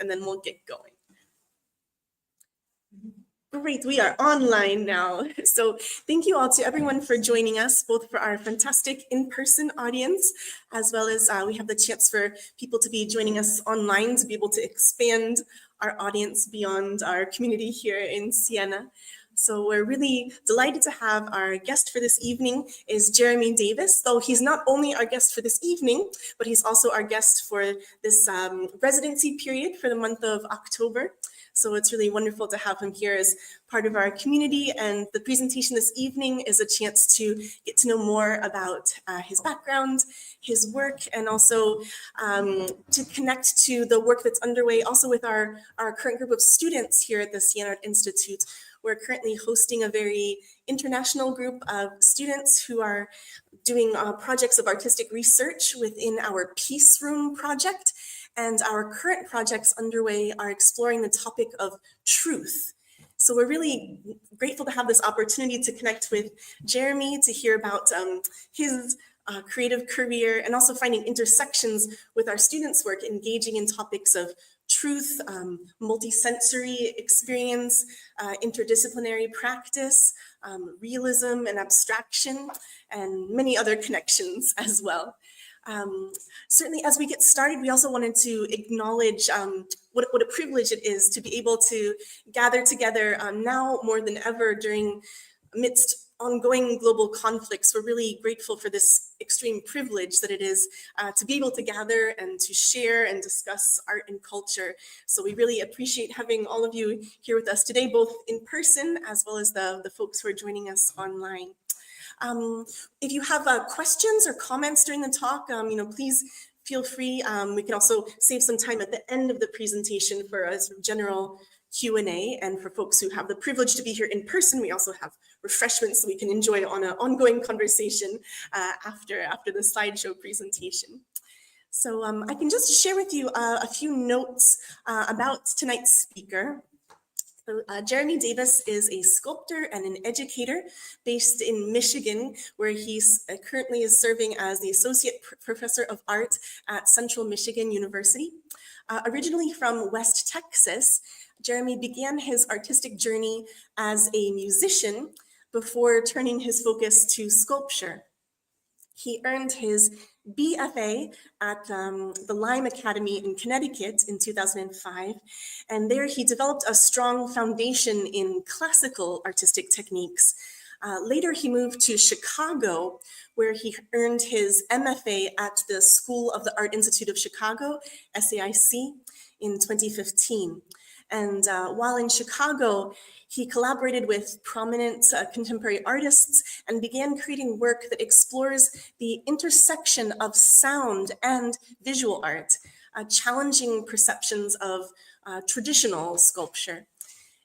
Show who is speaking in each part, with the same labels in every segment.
Speaker 1: and then we'll get going. Great, we are online now. So thank you all to everyone for joining us, both for our fantastic in-person audience, as well as we have the chance for people to be joining us online to be able to expand our audience beyond our community here in Siena. So we're really delighted to have our guest for this evening is Jeremy Davis, though he's not only our guest for this evening, but he's also our guest for this residency period for the month of October. So it's really wonderful to have him here as part of our community, and the presentation this evening is a chance to get to know more about his background, his work, and also to connect to the work that's underway also with our current group of students here at the Siena Art Institute. We're currently hosting a very international group of students who are doing projects of artistic research within our Peace Room project. And our current projects underway are exploring the topic of truth. So we're really grateful to have this opportunity to connect with Jeremy, to hear about his creative career, and also finding intersections with our students' work, engaging in topics of truth, multisensory experience, interdisciplinary practice, realism and abstraction, and many other connections as well. Certainly, as we get started, we also wanted to acknowledge what a privilege it is to be able to gather together now more than ever amidst ongoing global conflicts. We're really grateful for this extreme privilege that it is to be able to gather and to share and discuss art and culture. So we really appreciate having all of you here with us today, both in person as well as the folks who are joining us online. If you have questions or comments during the talk, please feel free. We can also save some time at the end of the presentation for a sort of general Q&A. And for folks who have the privilege to be here in person, we also have refreshments so we can enjoy on an ongoing conversation after the slideshow presentation. So I can just share with you a few notes about tonight's speaker. Jeremy Davis is a sculptor and an educator based in Michigan, where he currently is serving as the Associate Professor of Art at Central Michigan University. Originally from West Texas, Jeremy began his artistic journey as a musician before turning his focus to sculpture. He earned his BFA at the Lyme Academy in Connecticut in 2005, and there he developed a strong foundation in classical artistic techniques. Later, he moved to Chicago, where he earned his MFA at the School of the Art Institute of Chicago, SAIC, in 2015. And while in Chicago, he collaborated with prominent contemporary artists and began creating work that explores the intersection of sound and visual art, challenging perceptions of traditional sculpture.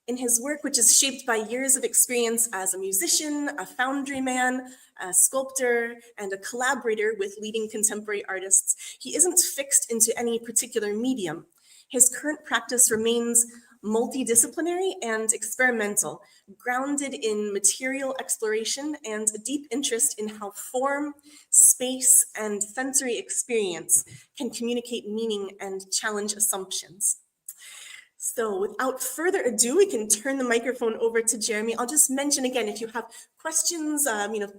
Speaker 1: In his work, which is shaped by years of experience as a musician, a foundry man, a sculptor, and a collaborator with leading contemporary artists, he isn't fixed into any particular medium. His current practice remains multidisciplinary and experimental, grounded in material exploration and a deep interest in how form, space, and sensory experience can communicate meaning and challenge assumptions. So without further ado, we can turn the microphone over to Jeremy. I'll just mention again, if you have questions,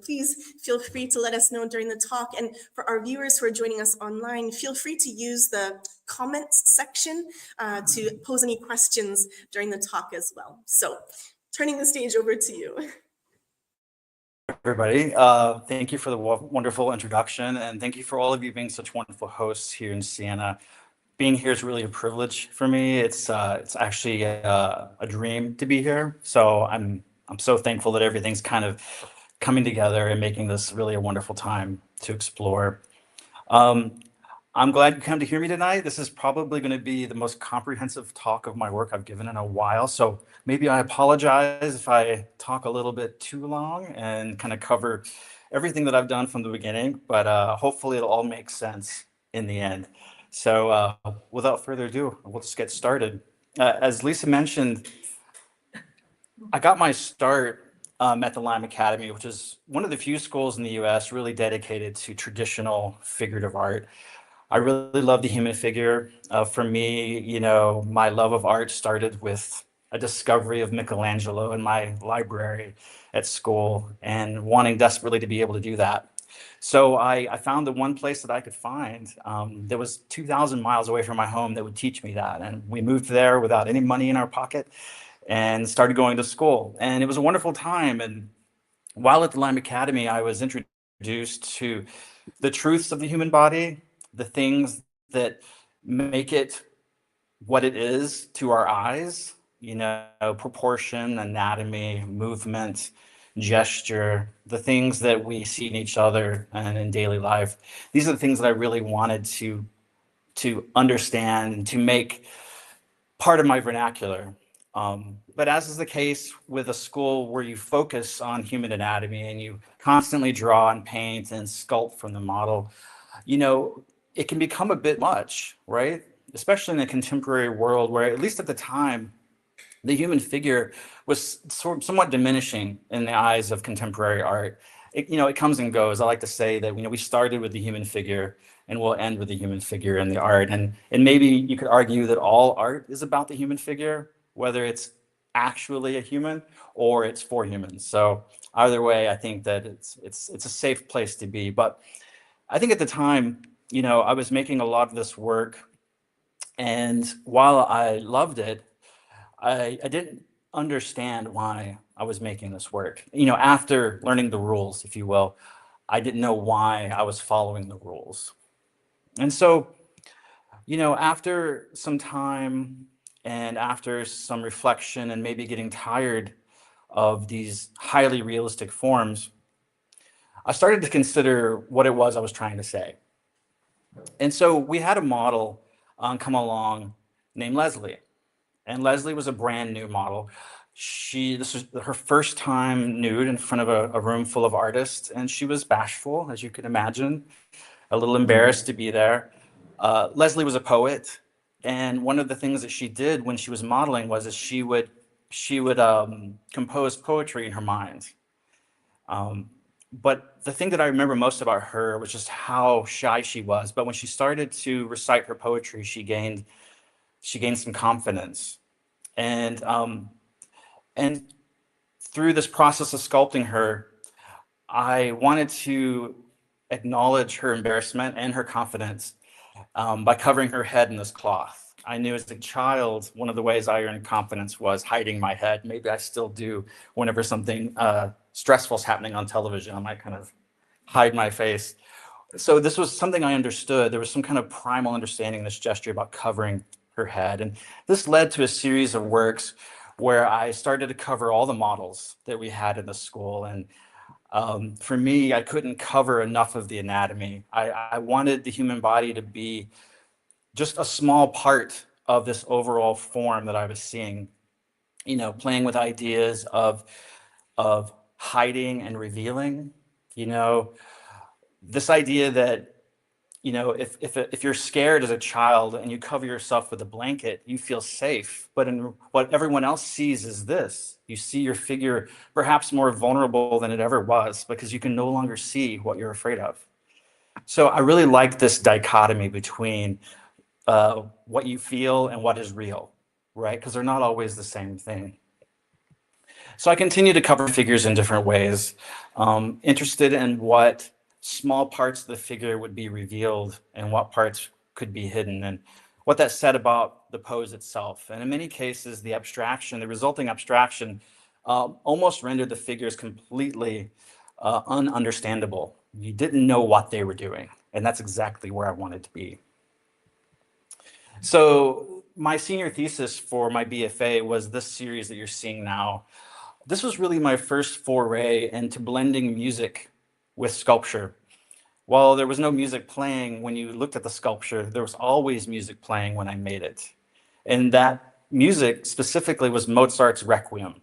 Speaker 1: please feel free to let us know during the talk. And for our viewers who are joining us online, feel free to use the comments section to pose any questions during the talk as well. So turning the stage over to you.
Speaker 2: Everybody, thank you for the wonderful introduction, and thank you for all of you being such wonderful hosts here in Siena. Being here is really a privilege for me. It's actually a dream to be here. So I'm so thankful that everything's kind of coming together and making this really a wonderful time to explore. I'm glad you come to hear me tonight. This is probably going to be the most comprehensive talk of my work I've given in a while. So maybe I apologize if I talk a little bit too long and kind of cover everything that I've done from the beginning, but hopefully it'll all make sense in the end. So without further ado, we'll just get started. As Lisa mentioned, I got my start at the Lyme Academy, which is one of the few schools in the US really dedicated to traditional figurative art. I really love the human figure. For me, my love of art started with a discovery of Michelangelo in my library at school and wanting desperately to be able to do that. So I found the one place that I could find that was 2,000 miles away from my home that would teach me that. And we moved there without any money in our pocket and started going to school. And it was a wonderful time. And while at the Lyme Academy, I was introduced to the truths of the human body, the things that make it what it is to our eyes, proportion, anatomy, movement, gesture, the things that we see in each other and in daily life. These are the things that I really wanted to understand and to make part of my vernacular. But as is the case with a school where you focus on human anatomy and you constantly draw and paint and sculpt from the model, it can become a bit much, right? Especially in a contemporary world where, at least at the time, the human figure was somewhat diminishing in the eyes of contemporary art. It comes and goes. I like to say that, we started with the human figure and we'll end with the human figure in the art. And maybe you could argue that all art is about the human figure, whether it's actually a human or it's for humans. So either way, I think that it's a safe place to be. But I think at the time, I was making a lot of this work, and while I loved it, I didn't understand why I was making this work. After learning the rules, if you will, I didn't know why I was following the rules. And so, after some time and after some reflection and maybe getting tired of these highly realistic forms, I started to consider what it was I was trying to say. And so we had a model come along named Leslie. And Leslie was a brand new model. This was her first time nude in front of a room full of artists, and she was bashful, as you can imagine, a little embarrassed to be there. Leslie was a poet, and one of the things that she did when she was modeling was that she would compose poetry in her mind. But the thing that I remember most about her was just how shy she was. But when she started to recite her poetry, she gained some confidence. And through this process of sculpting her, I wanted to acknowledge her embarrassment and her confidence by covering her head in this cloth. I knew as a child, one of the ways I earned confidence was hiding my head. Maybe I still do whenever something stressful is happening on television. I might kind of hide my face. So this was something I understood. There was some kind of primal understanding in this gesture about covering her head. And this led to a series of works where I started to cover all the models that we had in the school. And for me, I couldn't cover enough of the anatomy. I wanted the human body to be just a small part of this overall form that I was seeing, playing with ideas of hiding and revealing, this idea that, if you're scared as a child and you cover yourself with a blanket, you feel safe. But in what everyone else sees is this. You see your figure perhaps more vulnerable than it ever was because you can no longer see what you're afraid of. So I really like this dichotomy between what you feel and what is real, right? Because they're not always the same thing. So I continue to cover figures in different ways, interested in what small parts of the figure would be revealed and what parts could be hidden, and what that said about the pose itself. And in many cases, the resulting abstraction almost rendered the figures completely ununderstandable. You didn't know what they were doing, and that's exactly where I wanted to be. So my senior thesis for my BFA was this series that you're seeing now. This was really my first foray into blending music with sculpture. While there was no music playing when you looked at the sculpture, there was always music playing when I made it. And that music specifically was Mozart's Requiem.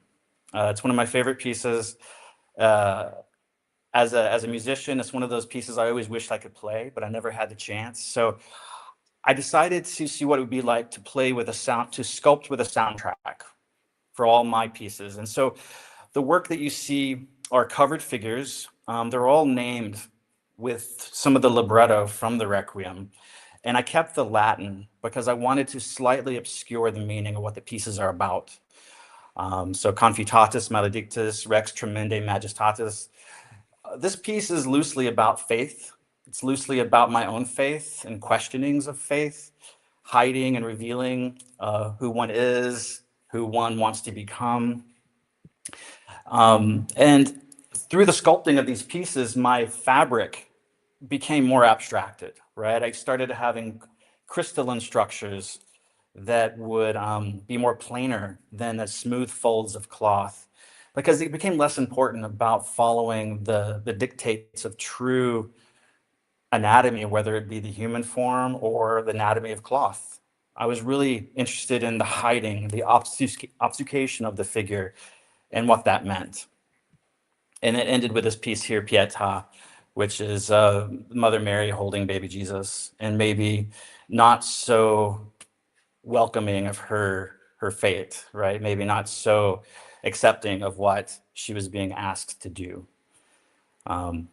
Speaker 2: It's one of my favorite pieces. As a musician, it's one of those pieces I always wished I could play, but I never had the chance. So I decided to see what it would be like to sculpt with a soundtrack for all my pieces. And so the work that you see are covered figures. They're all named with some of the libretto from the Requiem. And I kept the Latin because I wanted to slightly obscure the meaning of what the pieces are about. So Confutatis Maledictus Rex Tremendae Majestatis. This piece is loosely about faith. It's loosely about my own faith and questionings of faith, hiding and revealing who one is, who one wants to become. And through the sculpting of these pieces, my fabric became more abstracted, right? I started having crystalline structures that would be more planar than the smooth folds of cloth, because it became less important about following the dictates of true anatomy, whether it be the human form or the anatomy of cloth. I was really interested in the hiding, the obfuscation of the figure and what that meant. And it ended with this piece here, Pietà, which is Mother Mary holding baby Jesus, and maybe not so welcoming of her fate, right? Maybe not so accepting of what she was being asked to do. And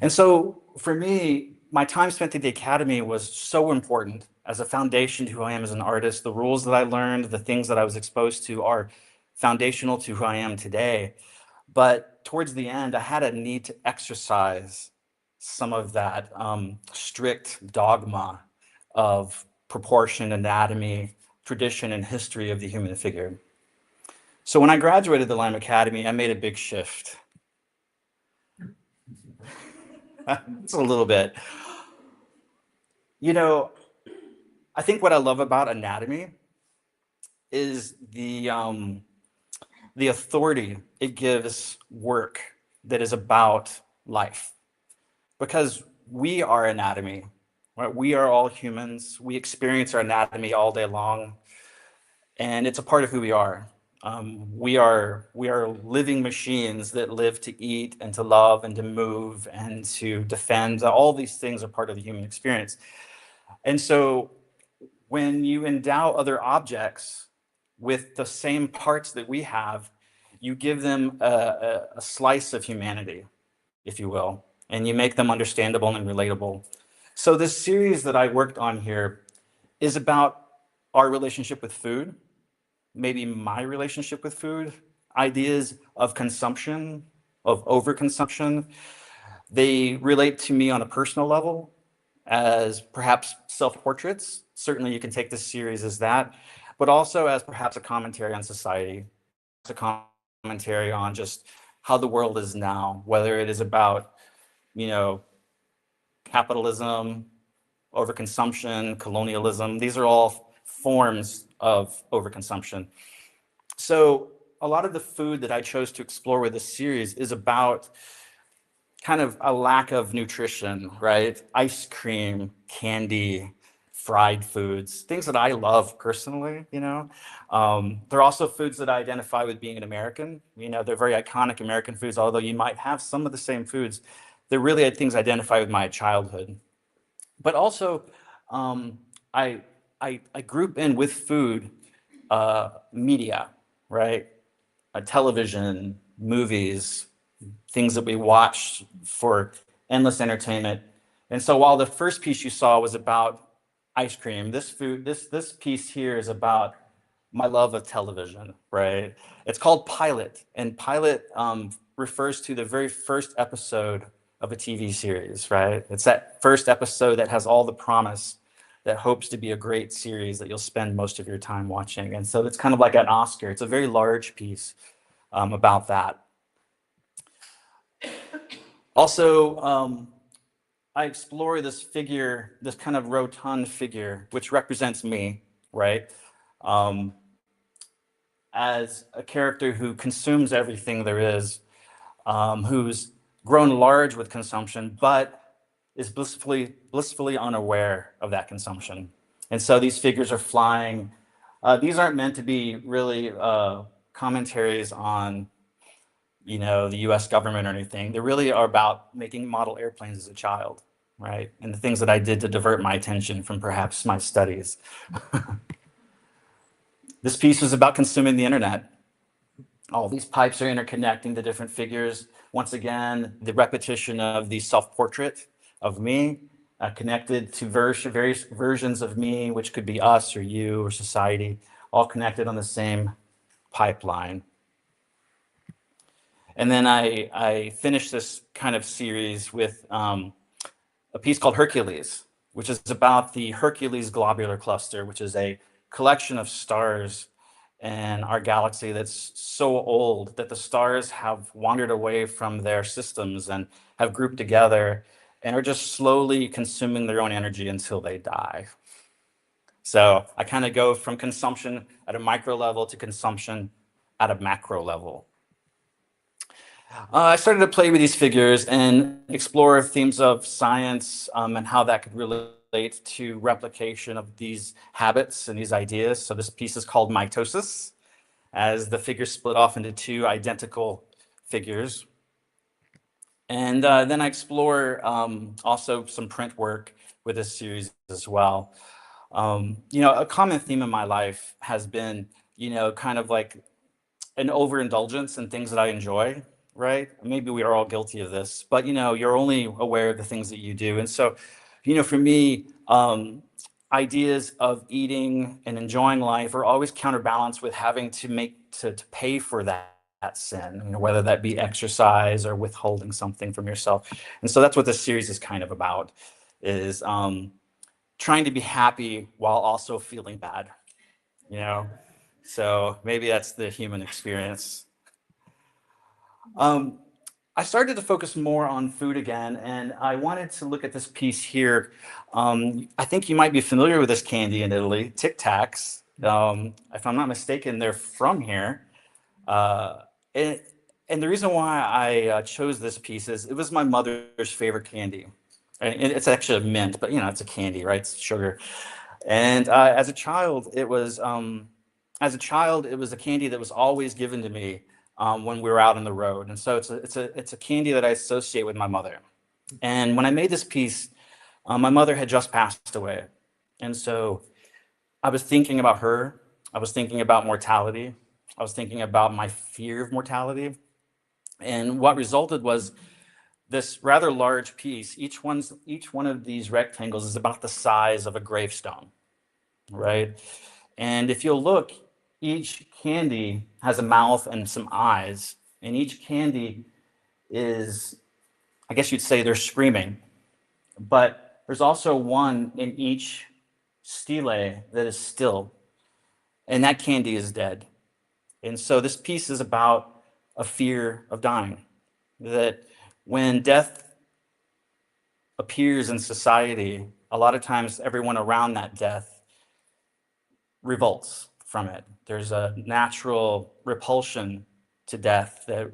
Speaker 2: so for me, my time spent at the Academy was so important as a foundation to who I am as an artist. The rules that I learned, the things that I was exposed to are foundational to who I am today. But towards the end, I had a need to exercise some of that strict dogma of proportion, anatomy, tradition, and history of the human figure. So when I graduated the Lyme Academy, I made a big shift. It's a little bit. You know, I think what I love about anatomy is the authority it gives work that is about life. Because we are anatomy, right? We are all humans. We experience our anatomy all day long, and it's a part of who we are. We are living machines that live to eat and to love and to move and to defend. All these things are part of the human experience. And so when you endow other objects with the same parts that we have, you give them a slice of humanity, if you will, and you make them understandable and relatable. So this series that I worked on here is about our relationship with food, maybe my relationship with food, ideas of consumption, of overconsumption. They relate to me on a personal level as perhaps self-portraits. Certainly you can take this series as that, but also as perhaps a commentary on society, a commentary on just how the world is now, whether it is about, you know, capitalism, overconsumption, colonialism. These are all forms of overconsumption. So a lot of the food that I chose to explore with this series is about kind of a lack of nutrition, right? Ice cream, candy, fried foods, things that I love personally, you know. They're also foods that I identify with being an American. You know, they're very iconic American foods, although you might have some of the same foods. They're really things I identify with my childhood. But also, I, I group in with food media, right? Television, movies, things that we watch for endless entertainment. And so while the first piece you saw was about ice cream, this piece here is about my love of television, right? It's called Pilot, and Pilot refers to the very first episode of a TV series, right? It's that first episode that has all the promise, that hopes to be a great series that you'll spend most of your time watching. And so it's kind of like an Oscar. It's a very large piece about that. Also, I explore this figure, this kind of rotund figure, which represents me, right? As a character who consumes everything there is, who's grown large with consumption, but is blissfully unaware of that consumption. And so these figures are flying. These aren't meant to be really commentaries on, you know, the US government or anything. They really are about making model airplanes as a child, right? And the things that I did to divert my attention from perhaps my studies. This piece was about consuming the internet. All these pipes are interconnecting the different figures. Once again, the repetition of the self-portrait of me connected to various versions of me, which could be us or you or society, all connected on the same pipeline. And then I finished this kind of series with a piece called Hercules, which is about the Hercules globular cluster, which is a collection of stars in our galaxy that's so old that the stars have wandered away from their systems and have grouped together and are just slowly consuming their own energy until they die. So I kind of go from consumption at a micro level to consumption at a macro level. I started to play with these figures and explore themes of science and how that could relate to replication of these habits and these ideas. So this piece is called mitosis, as the figures split off into two identical figures. And then I explore also some print work with this series as well. A common theme in my life has been, kind of like an overindulgence in things that I enjoy, right? Maybe we are all guilty of this, but you're only aware of the things that you do. And so, for me, ideas of eating and enjoying life are always counterbalanced with having to pay for that sin, whether that be exercise or withholding something from yourself. And so that's what this series is kind of about, is trying to be happy while also feeling bad, So maybe that's the human experience. I started to focus more on food again, and I wanted to look at this piece here. I think you might be familiar with this candy in Italy, Tic Tacs. If I'm not mistaken, they're from here. And, and the reason why I chose this piece is it was my mother's favorite candy. And it's actually a mint, but it's a candy, right? It's sugar. And as a child, it was a candy that was always given to me when we were out on the road. And so it's a candy that I associate with my mother. And when I made this piece, my mother had just passed away. And so I was thinking about her. I was thinking about mortality. I was thinking about my fear of mortality. And what resulted was this rather large piece. Each one of these rectangles is about the size of a gravestone, right? And if you'll look, each candy has a mouth and some eyes, and each candy is, I guess you'd say they're screaming, but there's also one in each stele that is still, and that candy is dead. And so this piece is about a fear of dying, that when death appears in society, a lot of times everyone around that death revolts from it. There's a natural repulsion to death that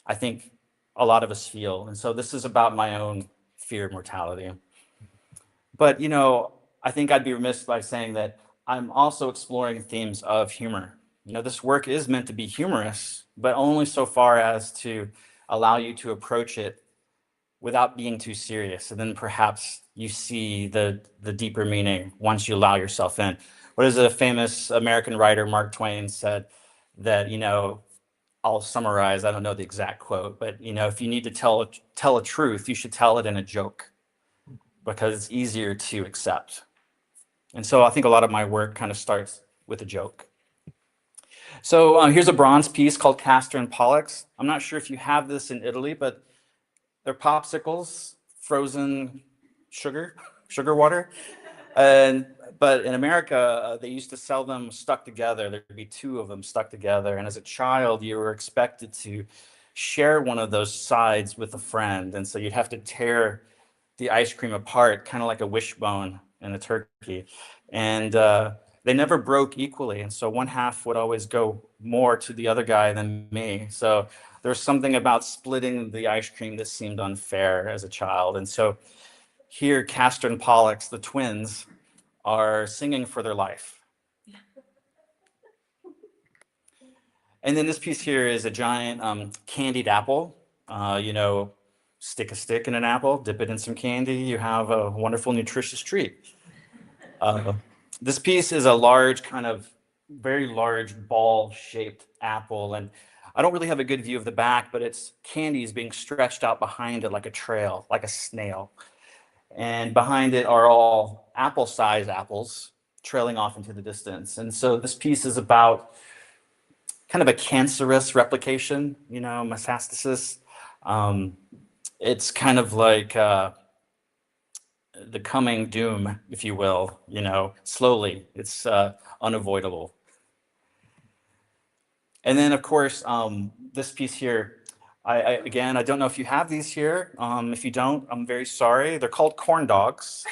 Speaker 2: I think a lot of us feel. And so this is about my own fear of mortality. But, I think I'd be remiss by saying that I'm also exploring themes of humor. This work is meant to be humorous, but only so far as to allow you to approach it without being too serious. And then perhaps you see the deeper meaning once you allow yourself in. What is a famous American writer, Mark Twain, said that, I'll summarize, I don't know the exact quote, but, if you need to tell a truth, you should tell it in a joke because it's easier to accept. And so I think a lot of my work kind of starts with a joke. So here's a bronze piece called Castor and Pollux. I'm not sure if you have this in Italy, but they're popsicles, frozen sugar water. But in America, they used to sell them stuck together. There'd be two of them stuck together. And as a child, you were expected to share one of those sides with a friend. And so you'd have to tear the ice cream apart, kind of like a wishbone in a turkey. And they never broke equally. And so one half would always go more to the other guy than me. So there's something about splitting the ice cream that seemed unfair as a child. And so here, Castor and Pollux, the twins, are singing for their life. And then this piece here is a giant candied apple. Stick a stick in an apple, dip it in some candy, you have a wonderful, nutritious treat. This piece is a large, kind of very large ball-shaped apple, and I don't really have a good view of the back, but its candy is being stretched out behind it like a trail, like a snail. And behind it are all apple-sized apples trailing off into the distance. And so this piece is about kind of a cancerous replication, metastasis. It's kind of like the coming doom, if you will, slowly. It's unavoidable. And then, of course, this piece here, again, I don't know if you have these here. If you don't, I'm very sorry. They're called corn dogs.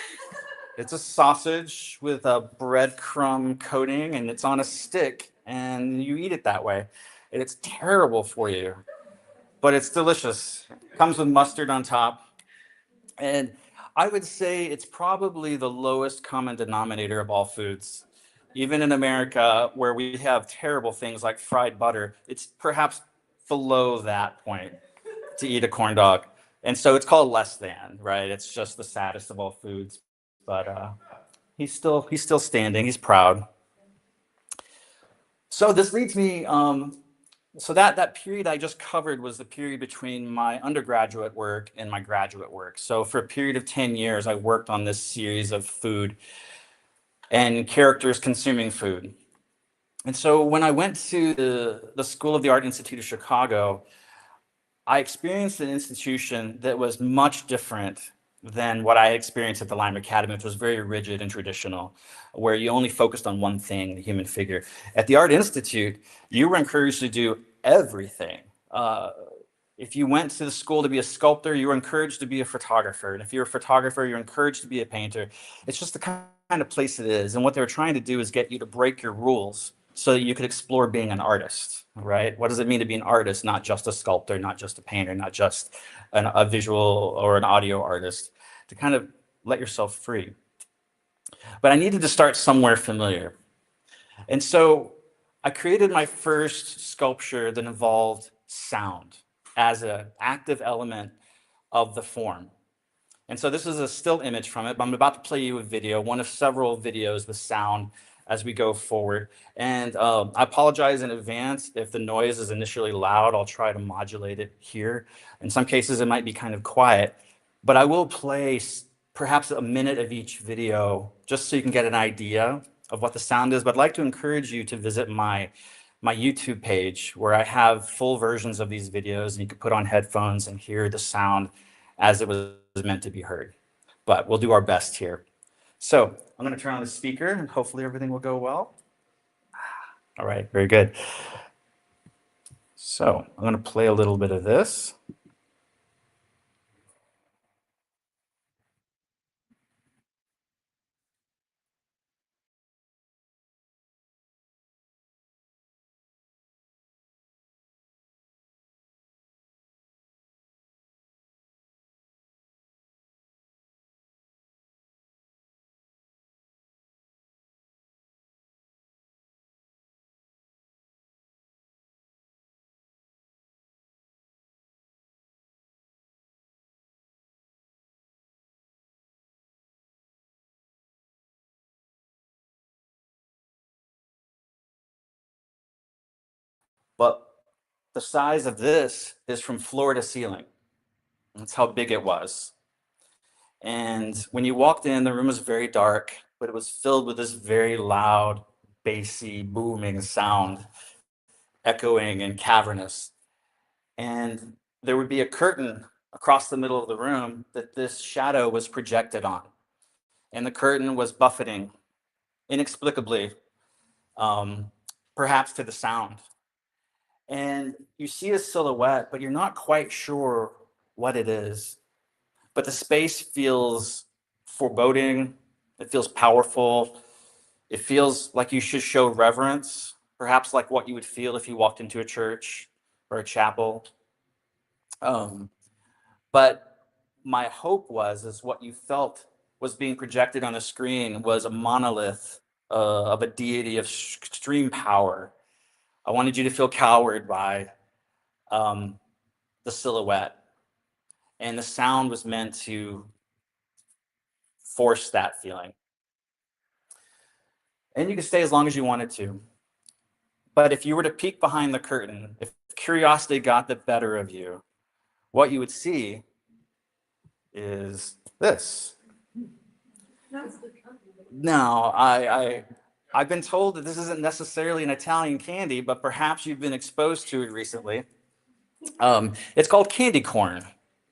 Speaker 2: It's a sausage with a breadcrumb coating, and it's on a stick, and you eat it that way. And it's terrible for you, but it's delicious. Comes with mustard on top. And I would say it's probably the lowest common denominator of all foods. Even in America, where we have terrible things like fried butter, it's perhaps below that point to eat a corn dog. And so it's called less than, right? It's just the saddest of all foods. But he's still standing. He's proud. So this leads me. So that period I just covered was the period between my undergraduate work and my graduate work. So for a period of 10 years, I worked on this series of food and characters consuming food. And so when I went to the School of the Art Institute of Chicago, I experienced an institution that was much different than what I experienced at the Lyme Academy, which was very rigid and traditional, where you only focused on one thing, the human figure. At the Art Institute, you were encouraged to do everything. If you went to the school to be a sculptor, you were encouraged to be a photographer. And if you're a photographer, you're encouraged to be a painter. It's just the kind of place it is. And what they were trying to do is get you to break your rules so that you could explore being an artist, right? What does it mean to be an artist, not just a sculptor, not just a painter, not just a visual or an audio artist, to kind of let yourself free. But I needed to start somewhere familiar. And so I created my first sculpture that involved sound as an active element of the form. And so this is a still image from it, but I'm about to play you a video, one of several videos with sound as we go forward. And I apologize in advance if the noise is initially loud. I'll try to modulate it here. In some cases, it might be kind of quiet, but I will play perhaps a minute of each video just so you can get an idea of what the sound is. But I'd like to encourage you to visit my YouTube page, where I have full versions of these videos, and you can put on headphones and hear the sound as it was meant to be heard. But we'll do our best here. So I'm going to turn on the speaker, and hopefully everything will go well. All right, very good. So I'm going to play a little bit of this. But the size of this is from floor to ceiling. That's how big it was. And when you walked in, the room was very dark, but it was filled with this very loud, bassy, booming sound, echoing and cavernous. And there would be a curtain across the middle of the room that this shadow was projected on. And the curtain was buffeting inexplicably, perhaps to the sound. And you see a silhouette, but you're not quite sure what it is. But the space feels foreboding. It feels powerful. It feels like you should show reverence, perhaps like what you would feel if you walked into a church or a chapel. But my hope is what you felt was being projected on the screen was a monolith of a deity of extreme power. I wanted you to feel cowered by the silhouette. And the sound was meant to force that feeling. And you could stay as long as you wanted to. But if you were to peek behind the curtain, if curiosity got the better of you, what you would see is this. No, I've been told that this isn't necessarily an Italian candy, but perhaps you've been exposed to it recently. It's called candy corn.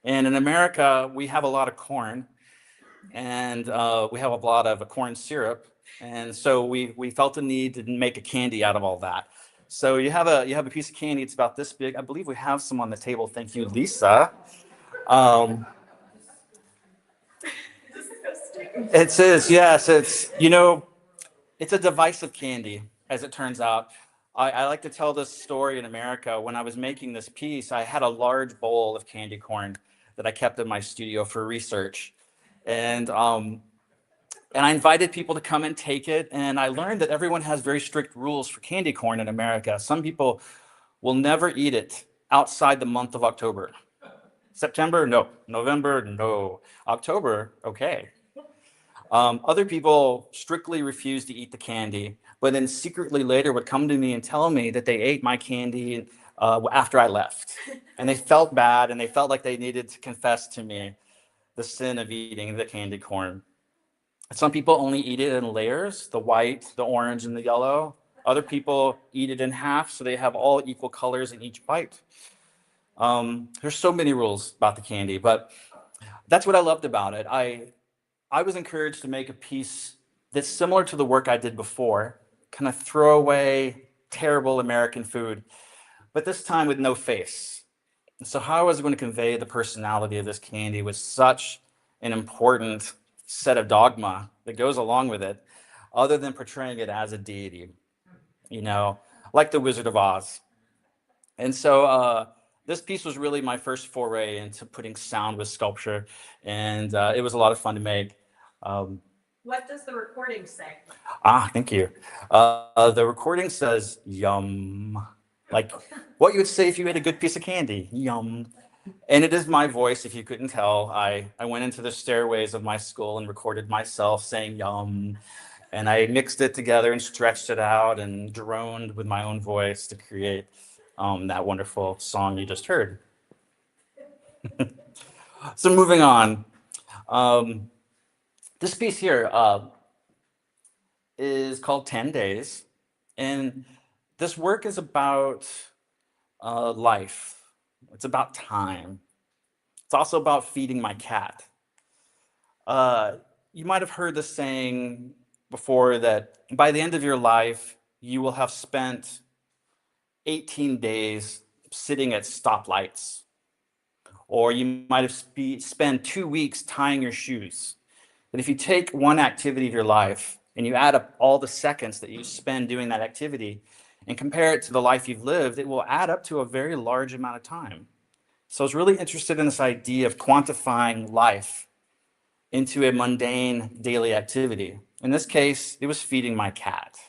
Speaker 2: And in America, we have a lot of corn and we have a lot of corn syrup. And so we felt the need to make a candy out of all that. So you have a piece of candy. It's about this big. I believe we have some on the table. Thank you, Lisa. Um, it says, yes, it's a divisive candy, as it turns out. I like to tell this story in America. When I was making this piece, I had a large bowl of candy corn that I kept in my studio for research. And I invited people to come and take it. And I learned that everyone has very strict rules for candy corn in America. Some people will never eat it outside the month of October. September, no. November, no. October, okay. Other people strictly refuse to eat the candy, but then secretly later would come to me and tell me that they ate my candy after I left. And they felt bad and they felt like they needed to confess to me the sin of eating the candy corn. Some people only eat it in layers, the white, the orange, and the yellow. Other people eat it in half, so they have all equal colors in each bite. There's so many rules about the candy, but that's what I loved about it. I was encouraged to make a piece that's similar to the work I did before, kind of throw away terrible American food, but this time with no face. So how I was going to convey the personality of this candy was such an important set of dogma that goes along with it, other than portraying it as a deity, you know, like the Wizard of Oz. And so this piece was really my first foray into putting sound with sculpture, and it was a lot of fun to make. Um,
Speaker 3: What does the recording say?
Speaker 2: Thank you. The recording says yum, like what you would say if you ate a good piece of candy, yum. And it is my voice, if you couldn't tell. I went into the stairways of my school and recorded myself saying yum. And I mixed it together and stretched it out and droned with my own voice to create that wonderful song you just heard. So moving on. This piece here is called 10 Days. And this work is about life. It's about time. It's also about feeding my cat. You might have heard this saying before that by the end of your life, you will have spent 18 days sitting at stoplights. Or you might have spent 2 weeks tying your shoes. But if you take one activity of your life and you add up all the seconds that you spend doing that activity and compare it to the life you've lived, it will add up to a very large amount of time. So I was really interested in this idea of quantifying life into a mundane daily activity. In this case, it was feeding my cat.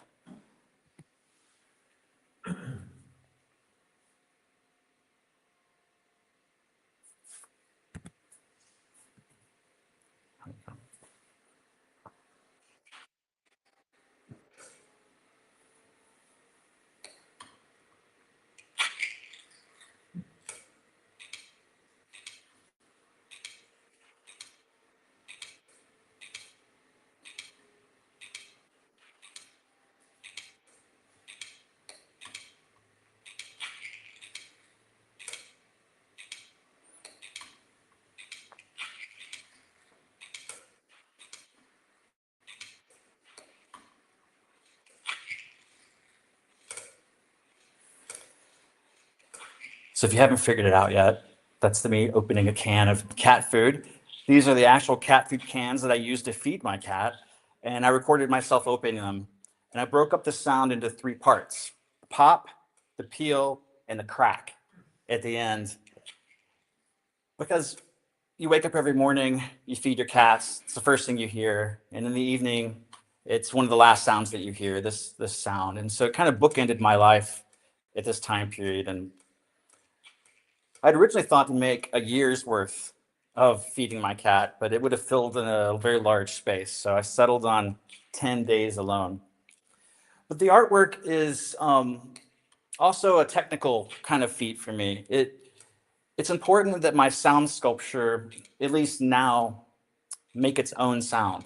Speaker 2: So if you haven't figured it out yet, that's me opening a can of cat food. These are the actual cat food cans that I use to feed my cat. And I recorded myself opening them. And I broke up the sound into 3 parts: the pop, the peel, and the crack at the end. Because you wake up every morning, you feed your cats, it's the first thing you hear. And in the evening, it's one of the last sounds that you hear, this sound. And so it kind of bookended my life at this time period. And I'd originally thought to make a year's worth of feeding my cat, but it would have filled in a very large space. So I settled on 10 days alone. But the artwork is also a technical kind of feat for me. It's important that my sound sculpture, at least now, make its own sound.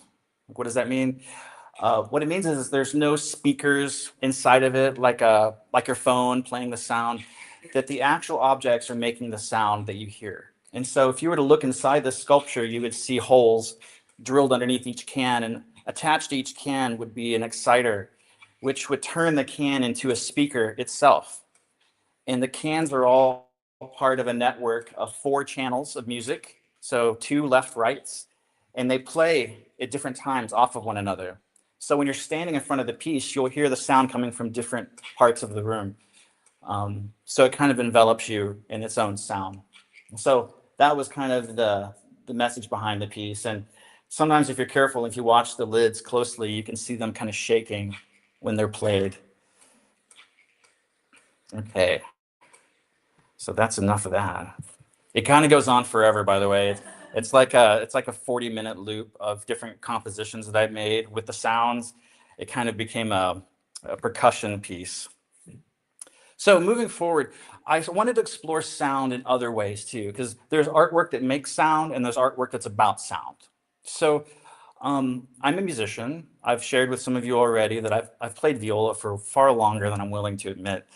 Speaker 2: What does that mean? What it means is there's no speakers inside of it, like your phone playing the sound, that the actual objects are making the sound that you hear. And so if you were to look inside the sculpture, you would see holes drilled underneath each can, and attached to each can would be an exciter, which would turn the can into a speaker itself. And the cans are all part of a network of 4 channels of music, so 2 left, rights, and they play at different times off of one another. So when you're standing in front of the piece, you'll hear the sound coming from different parts of the room. So it kind of envelops you in its own sound. So that was kind of the message behind the piece. And sometimes if you're careful, if you watch the lids closely, you can see them kind of shaking when they're played. Okay. So that's enough of that. It kind of goes on forever, by the way. It's like a 40-minute loop of different compositions that I've made with the sounds. It kind of became a percussion piece. So moving forward, I wanted to explore sound in other ways too, because there's artwork that makes sound and there's artwork that's about sound. So I'm a musician. I've shared with some of you already that I've played viola for far longer than I'm willing to admit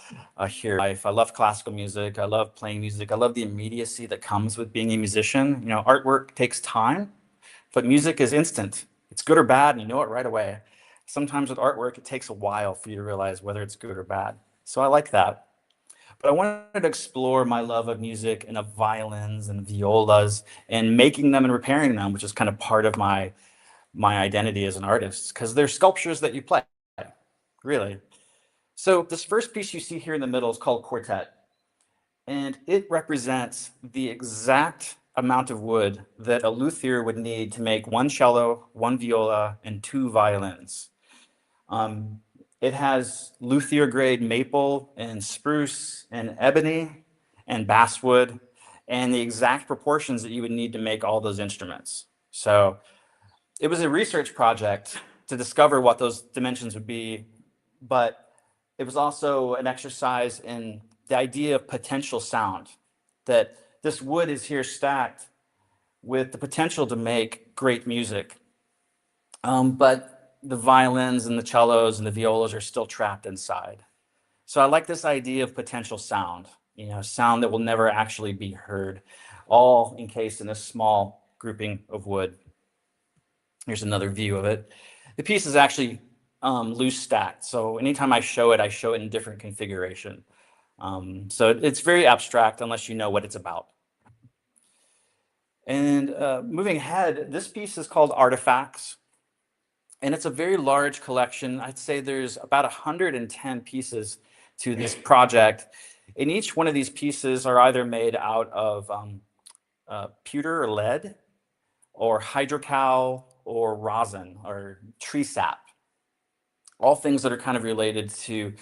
Speaker 2: here. I love classical music. I love playing music. I love the immediacy that comes with being a musician. You know, artwork takes time, but music is instant. It's good or bad, and you know it right away. Sometimes with artwork, it takes a while for you to realize whether it's good or bad. So I like that. But I wanted to explore my love of music and of violins and violas and making them and repairing them, which is kind of part of my identity as an artist, because they're sculptures that you play, really. So this first piece you see here in the middle is called Quartet, and it represents the exact amount of wood that a luthier would need to make 1 cello, 1 viola, and 2 violins. It has luthier grade maple and spruce and ebony and basswood, and the exact proportions that you would need to make all those instruments. So it was a research project to discover what those dimensions would be, but it was also an exercise in the idea of potential sound, that this wood is here stacked with the potential to make great music. But the violins and the cellos and the violas are still trapped inside. So I like this idea of potential sound, you know, sound that will never actually be heard, all encased in a small grouping of wood. Here's another view of it. The piece is actually loose stacked. So anytime I show it in different configuration. So it's very abstract unless you know what it's about. And moving ahead, this piece is called Artifacts. And it's a very large collection. I'd say there's about 110 pieces to this project. And each one of these pieces are either made out of pewter or lead, or hydrocal, or rosin, or tree sap. All things that are kind of related to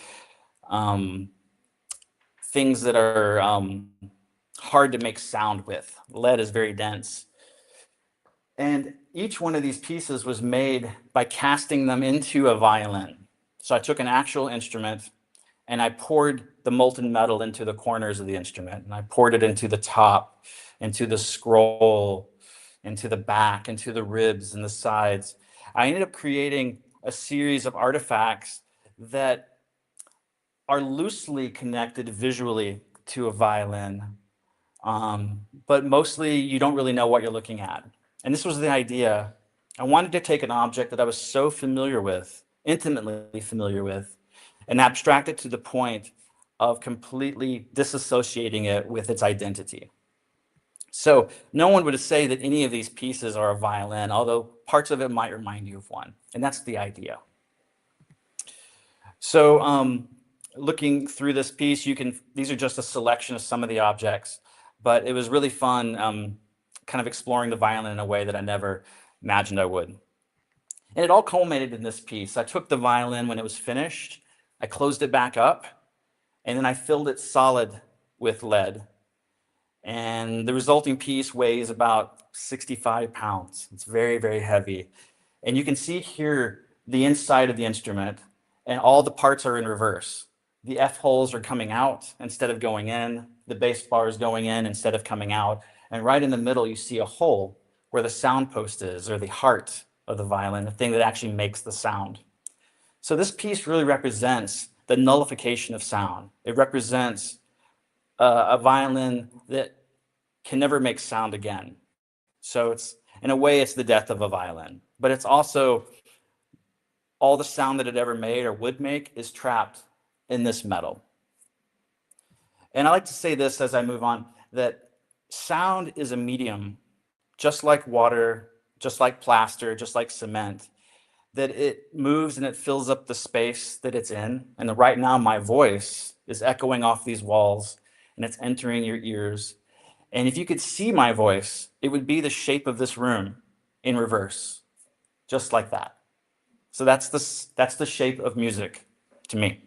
Speaker 2: things that are hard to make sound with. Lead is very dense. And each one of these pieces was made by casting them into a violin. So I took an actual instrument and I poured the molten metal into the corners of the instrument, and I poured it into the top, into the scroll, into the back, into the ribs and the sides. I ended up creating a series of artifacts that are loosely connected visually to a violin, but mostly you don't really know what you're looking at. And this was the idea. I wanted to take an object that I was so familiar with, intimately familiar with, and abstract it to the point of completely disassociating it with its identity. So no one would say that any of these pieces are a violin, although parts of it might remind you of one. And that's the idea. So looking through this piece, these are just a selection of some of the objects, but it was really fun kind of exploring the violin in a way that I never imagined I would. And it all culminated in this piece. I took the violin when it was finished, I closed it back up, and then I filled it solid with lead. And the resulting piece weighs about 65 pounds. It's very, very heavy. And you can see here the inside of the instrument, and all the parts are in reverse. The F holes are coming out instead of going in. The bass bar is going in instead of coming out. And right in the middle, you see a hole where the sound post is, or the heart of the violin, the thing that actually makes the sound. So this piece really represents the nullification of sound. It represents a violin that can never make sound again. So it's, in a way, it's the death of a violin, but it's also all the sound that it ever made or would make is trapped in this metal. And I like to say this as I move on, that sound is a medium, just like water, just like plaster, just like cement, that it moves and it fills up the space that it's in. And right now, my voice is echoing off these walls and it's entering your ears. And if you could see my voice, it would be the shape of this room in reverse, just like that. So that's the shape of music to me.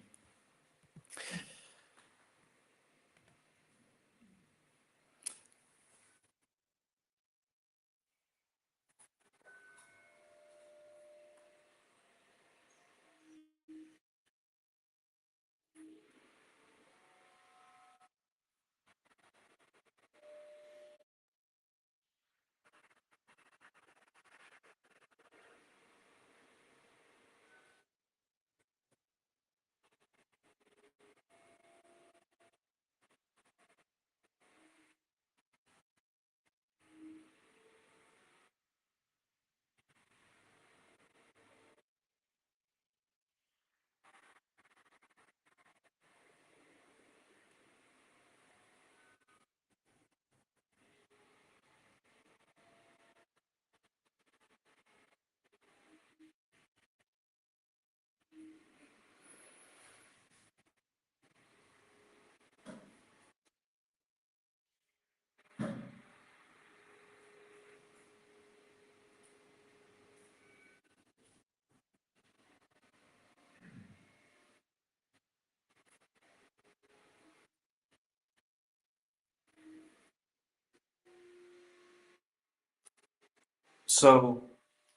Speaker 2: So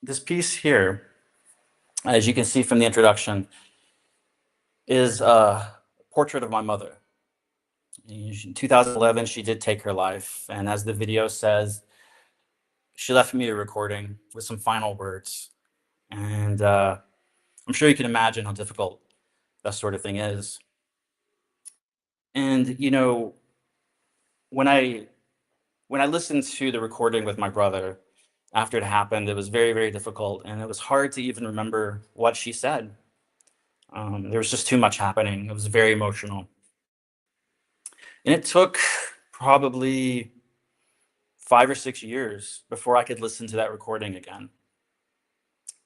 Speaker 2: this piece here, as you can see from the introduction, is a portrait of my mother. In 2011, she did take her life. And as the video says, she left me a recording with some final words. And I'm sure you can imagine how difficult that sort of thing is. And, you know, when I listened to the recording with my brother after it happened, it was very, very difficult. And it was hard to even remember what she said. There was just too much happening. It was very emotional. And it took probably 5 or 6 years before I could listen to that recording again.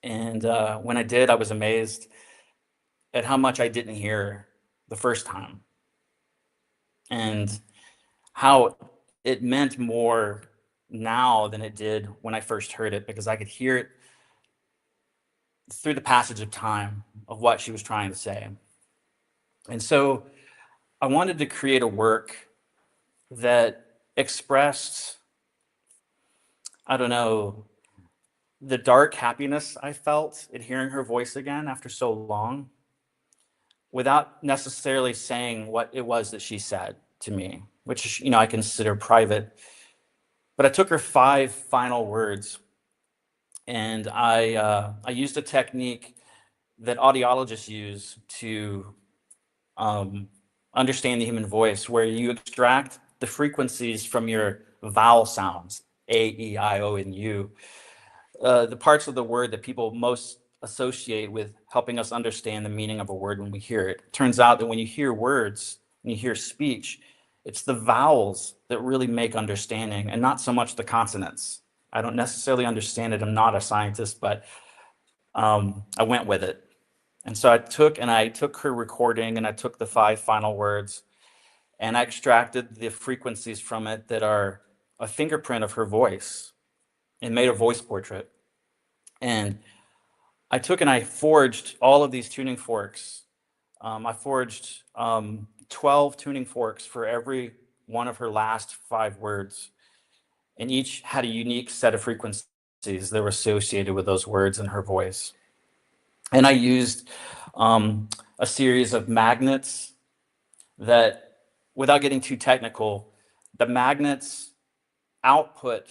Speaker 2: And when I did, I was amazed at how much I didn't hear the first time and how it meant more now than it did when I first heard it, because I could hear it through the passage of time of what she was trying to say. And so I wanted to create a work that expressed, I don't know, the dark happiness I felt at hearing her voice again after so long, without necessarily saying what it was that she said to me, which, you know, I consider private. But I took her 5 final words, and I used a technique that audiologists use to understand the human voice, where you extract the frequencies from your vowel sounds, A, E, I, O, and U, the parts of the word that people most associate with helping us understand the meaning of a word when we hear it. It turns out that when you hear words, when you hear speech, it's the vowels that really make understanding and not so much the consonants. I don't necessarily understand it. I'm not a scientist, but I went with it. And so I took her recording and I took the 5 final words and I extracted the frequencies from it that are a fingerprint of her voice and made a voice portrait. And I took and I forged all of these tuning forks. I forged 12 tuning forks for every one of her last 5 words. And each had a unique set of frequencies that were associated with those words in her voice. And I used a series of magnets that, without getting too technical, the magnets output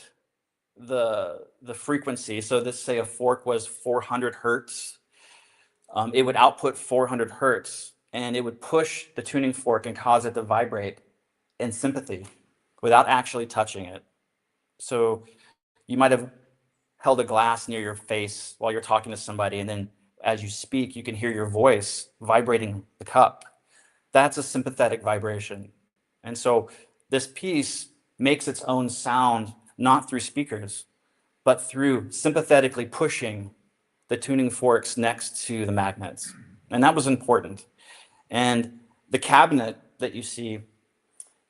Speaker 2: the frequency. So this, say a fork was 400 hertz, it would output 400 hertz, and it would push the tuning fork and cause it to vibrate in sympathy without actually touching it. So you might have held a glass near your face while you're talking to somebody, and then as you speak, you can hear your voice vibrating the cup. That's a sympathetic vibration. And so this piece makes its own sound, not through speakers, but through sympathetically pushing the tuning forks next to the magnets. And that was important. And the cabinet that you see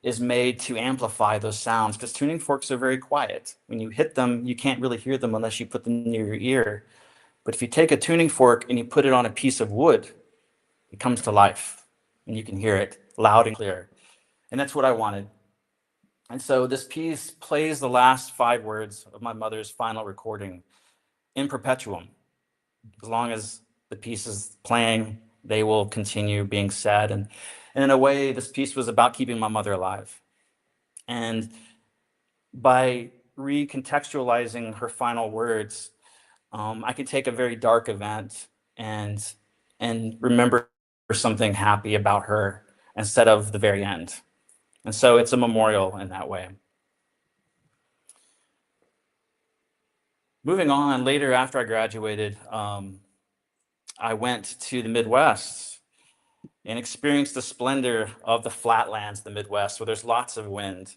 Speaker 2: is made to amplify those sounds, because tuning forks are very quiet. When you hit them, you can't really hear them unless you put them near your ear. But if you take a tuning fork and you put it on a piece of wood, it comes to life and you can hear it loud and clear. And that's what I wanted. And so this piece plays the last 5 words of my mother's final recording in perpetuum. As long as the piece is playing, they will continue being said. And in a way, this piece was about keeping my mother alive. And by recontextualizing her final words, I could take a very dark event and remember something happy about her instead of the very end. And so it's a memorial in that way. Moving on, later after I graduated, I went to the Midwest and experienced the splendor of the flatlands of the Midwest, where there's lots of wind.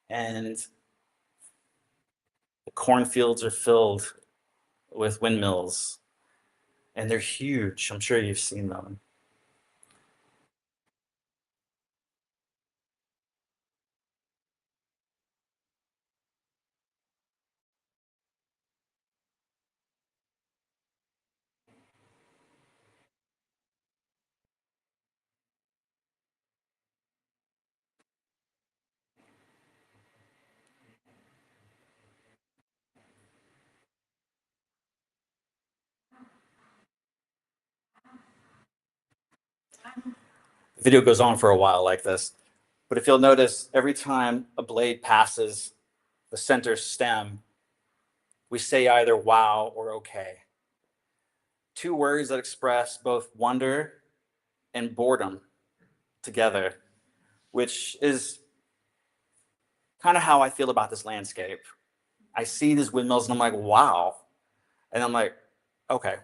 Speaker 2: And the cornfields are filled with windmills, and they're huge. I'm sure you've seen them. The video goes on for a while like this, but if you'll notice, every time a blade passes the center stem, we say either wow or okay. 2 words that express both wonder and boredom together, which is kind of how I feel about this landscape. I see these windmills and I'm like, wow. And I'm like, okay.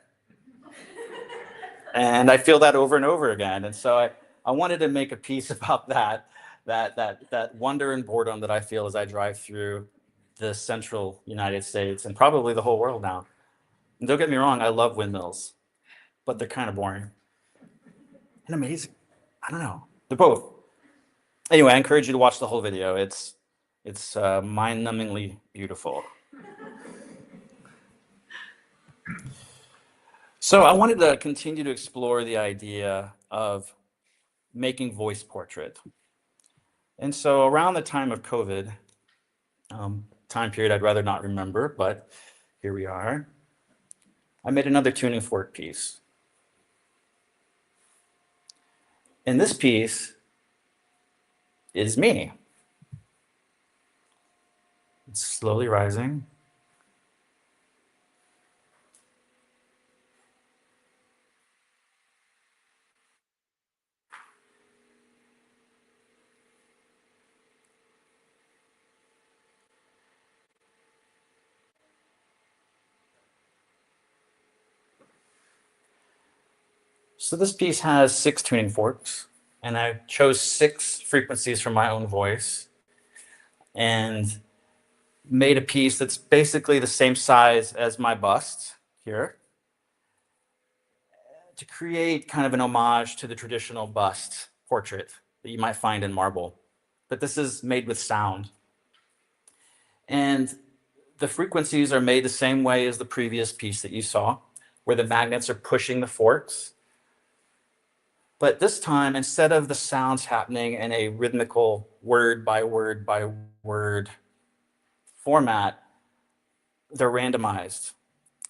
Speaker 2: And I feel that over and over again. And so I wanted to make a piece about that wonder and boredom that I feel as I drive through the central United States and probably the whole world now. And don't get me wrong, I love windmills, but they're kind of boring and amazing. I don't know. They're both. Anyway, I encourage you to watch the whole video. It's mind-numbingly beautiful. So I wanted to continue to explore the idea of making voice portrait. And so around the time of COVID, time period I'd rather not remember, but here we are, I made another tuning fork piece. And this piece is me. It's slowly rising. So this piece has 6 tuning forks, and I chose 6 frequencies from my own voice and made a piece that's basically the same size as my bust here to create kind of an homage to the traditional bust portrait that you might find in marble. But this is made with sound. And the frequencies are made the same way as the previous piece that you saw, where the magnets are pushing the forks. But this time, instead of the sounds happening in a rhythmical word by word by word format, they're randomized.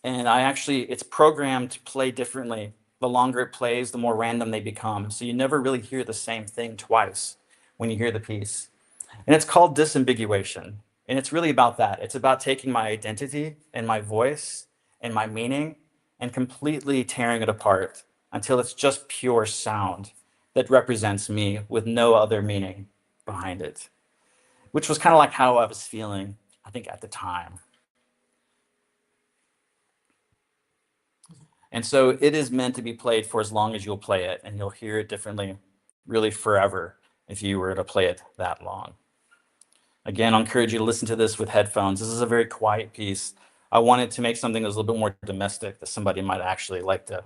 Speaker 2: And it's programmed to play differently. The longer it plays, the more random they become. So you never really hear the same thing twice when you hear the piece. And it's called disambiguation. And it's really about that. It's about taking my identity and my voice and my meaning and completely tearing it apart until it's just pure sound that represents me with no other meaning behind it, which was kind of like how I was feeling, I think, at the time. And so it is meant to be played for as long as you'll play it, and you'll hear it differently, really forever, if you were to play it that long. Again, I encourage you to listen to this with headphones. This is a very quiet piece. I wanted to make something that's a little bit more domestic that somebody might actually like to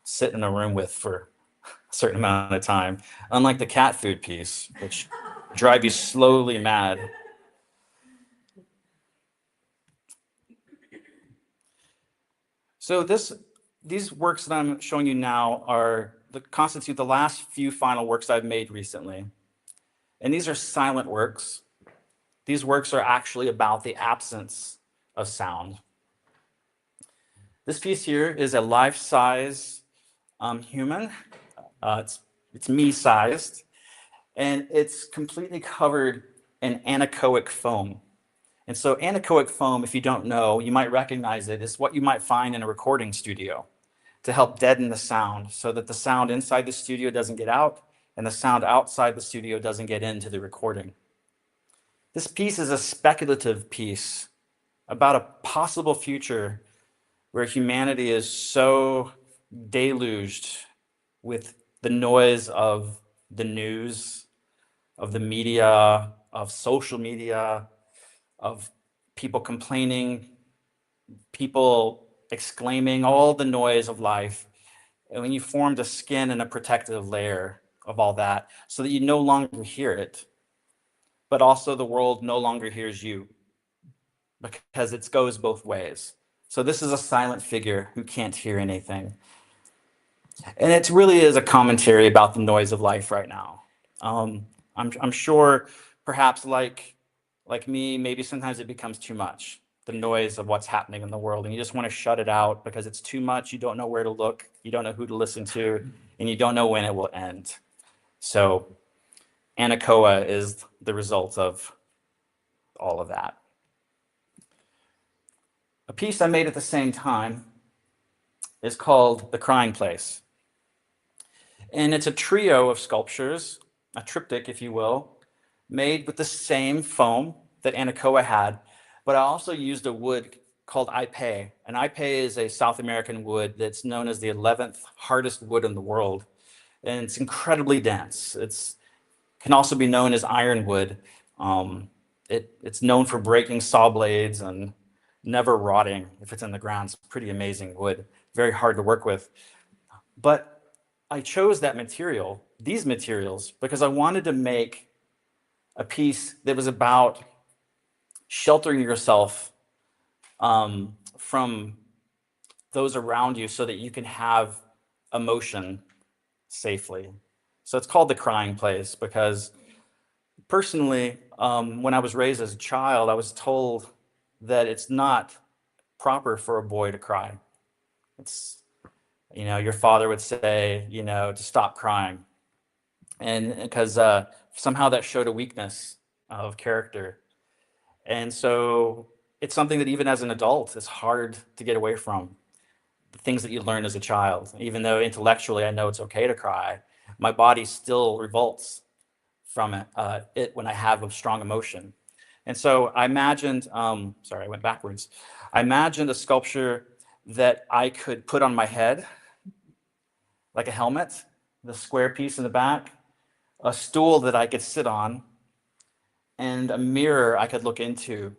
Speaker 2: sit in a room with for a certain amount of time, unlike the cat food piece, which drive you slowly mad. So these works that I'm showing you now constitute the last few final works I've made recently. And these are silent works. These works are actually about the absence of sound. This piece here is a life-size human. It's me-sized, and it's completely covered in anechoic foam. And so anechoic foam, if you don't know, you might recognize it, is what you might find in a recording studio to help deaden the sound so that the sound inside the studio doesn't get out and the sound outside the studio doesn't get into the recording. This piece is a speculative piece about a possible future where humanity is so deluged with the noise of the news, of the media, of social media, of people complaining, people exclaiming, all the noise of life. And when you formed a skin and a protective layer of all that so that you no longer hear it, but also the world no longer hears you because it goes both ways. So this is a silent figure who can't hear anything. And it really is a commentary about the noise of life right now. I'm sure perhaps like me, maybe sometimes it becomes too much, the noise of what's happening in the world, and you just want to shut it out because it's too much. You don't know where to look, you don't know who to listen to, and you don't know when it will end. So anechoa is the result of all of that. A piece I made at the same time is called The Crying Place. And it's a trio of sculptures, a triptych, if you will, made with the same foam that anechoa had, but I also used a wood called ipe. And ipe is a South American wood that's known as the 11th hardest wood in the world. And it's incredibly dense. It can also be known as ironwood. It's known for breaking saw blades and never rotting if it's in the ground. It's pretty amazing wood, very hard to work with. But I chose that material, these materials, because I wanted to make a piece that was about sheltering yourself from those around you so that you can have emotion safely. So it's called The Crying Place because personally, when I was raised as a child, I was told that it's not proper for a boy to cry. It's, your father would say, to stop crying. And because somehow that showed a weakness of character. And so it's something that even as an adult, it's hard to get away from. The things that you learn as a child, even though intellectually I know it's okay to cry, my body still revolts from it when I have a strong emotion. And so I imagined, sorry, I went backwards. I imagined a sculpture that I could put on my head, like a helmet, the square piece in the back, a stool that I could sit on, and a mirror I could look into,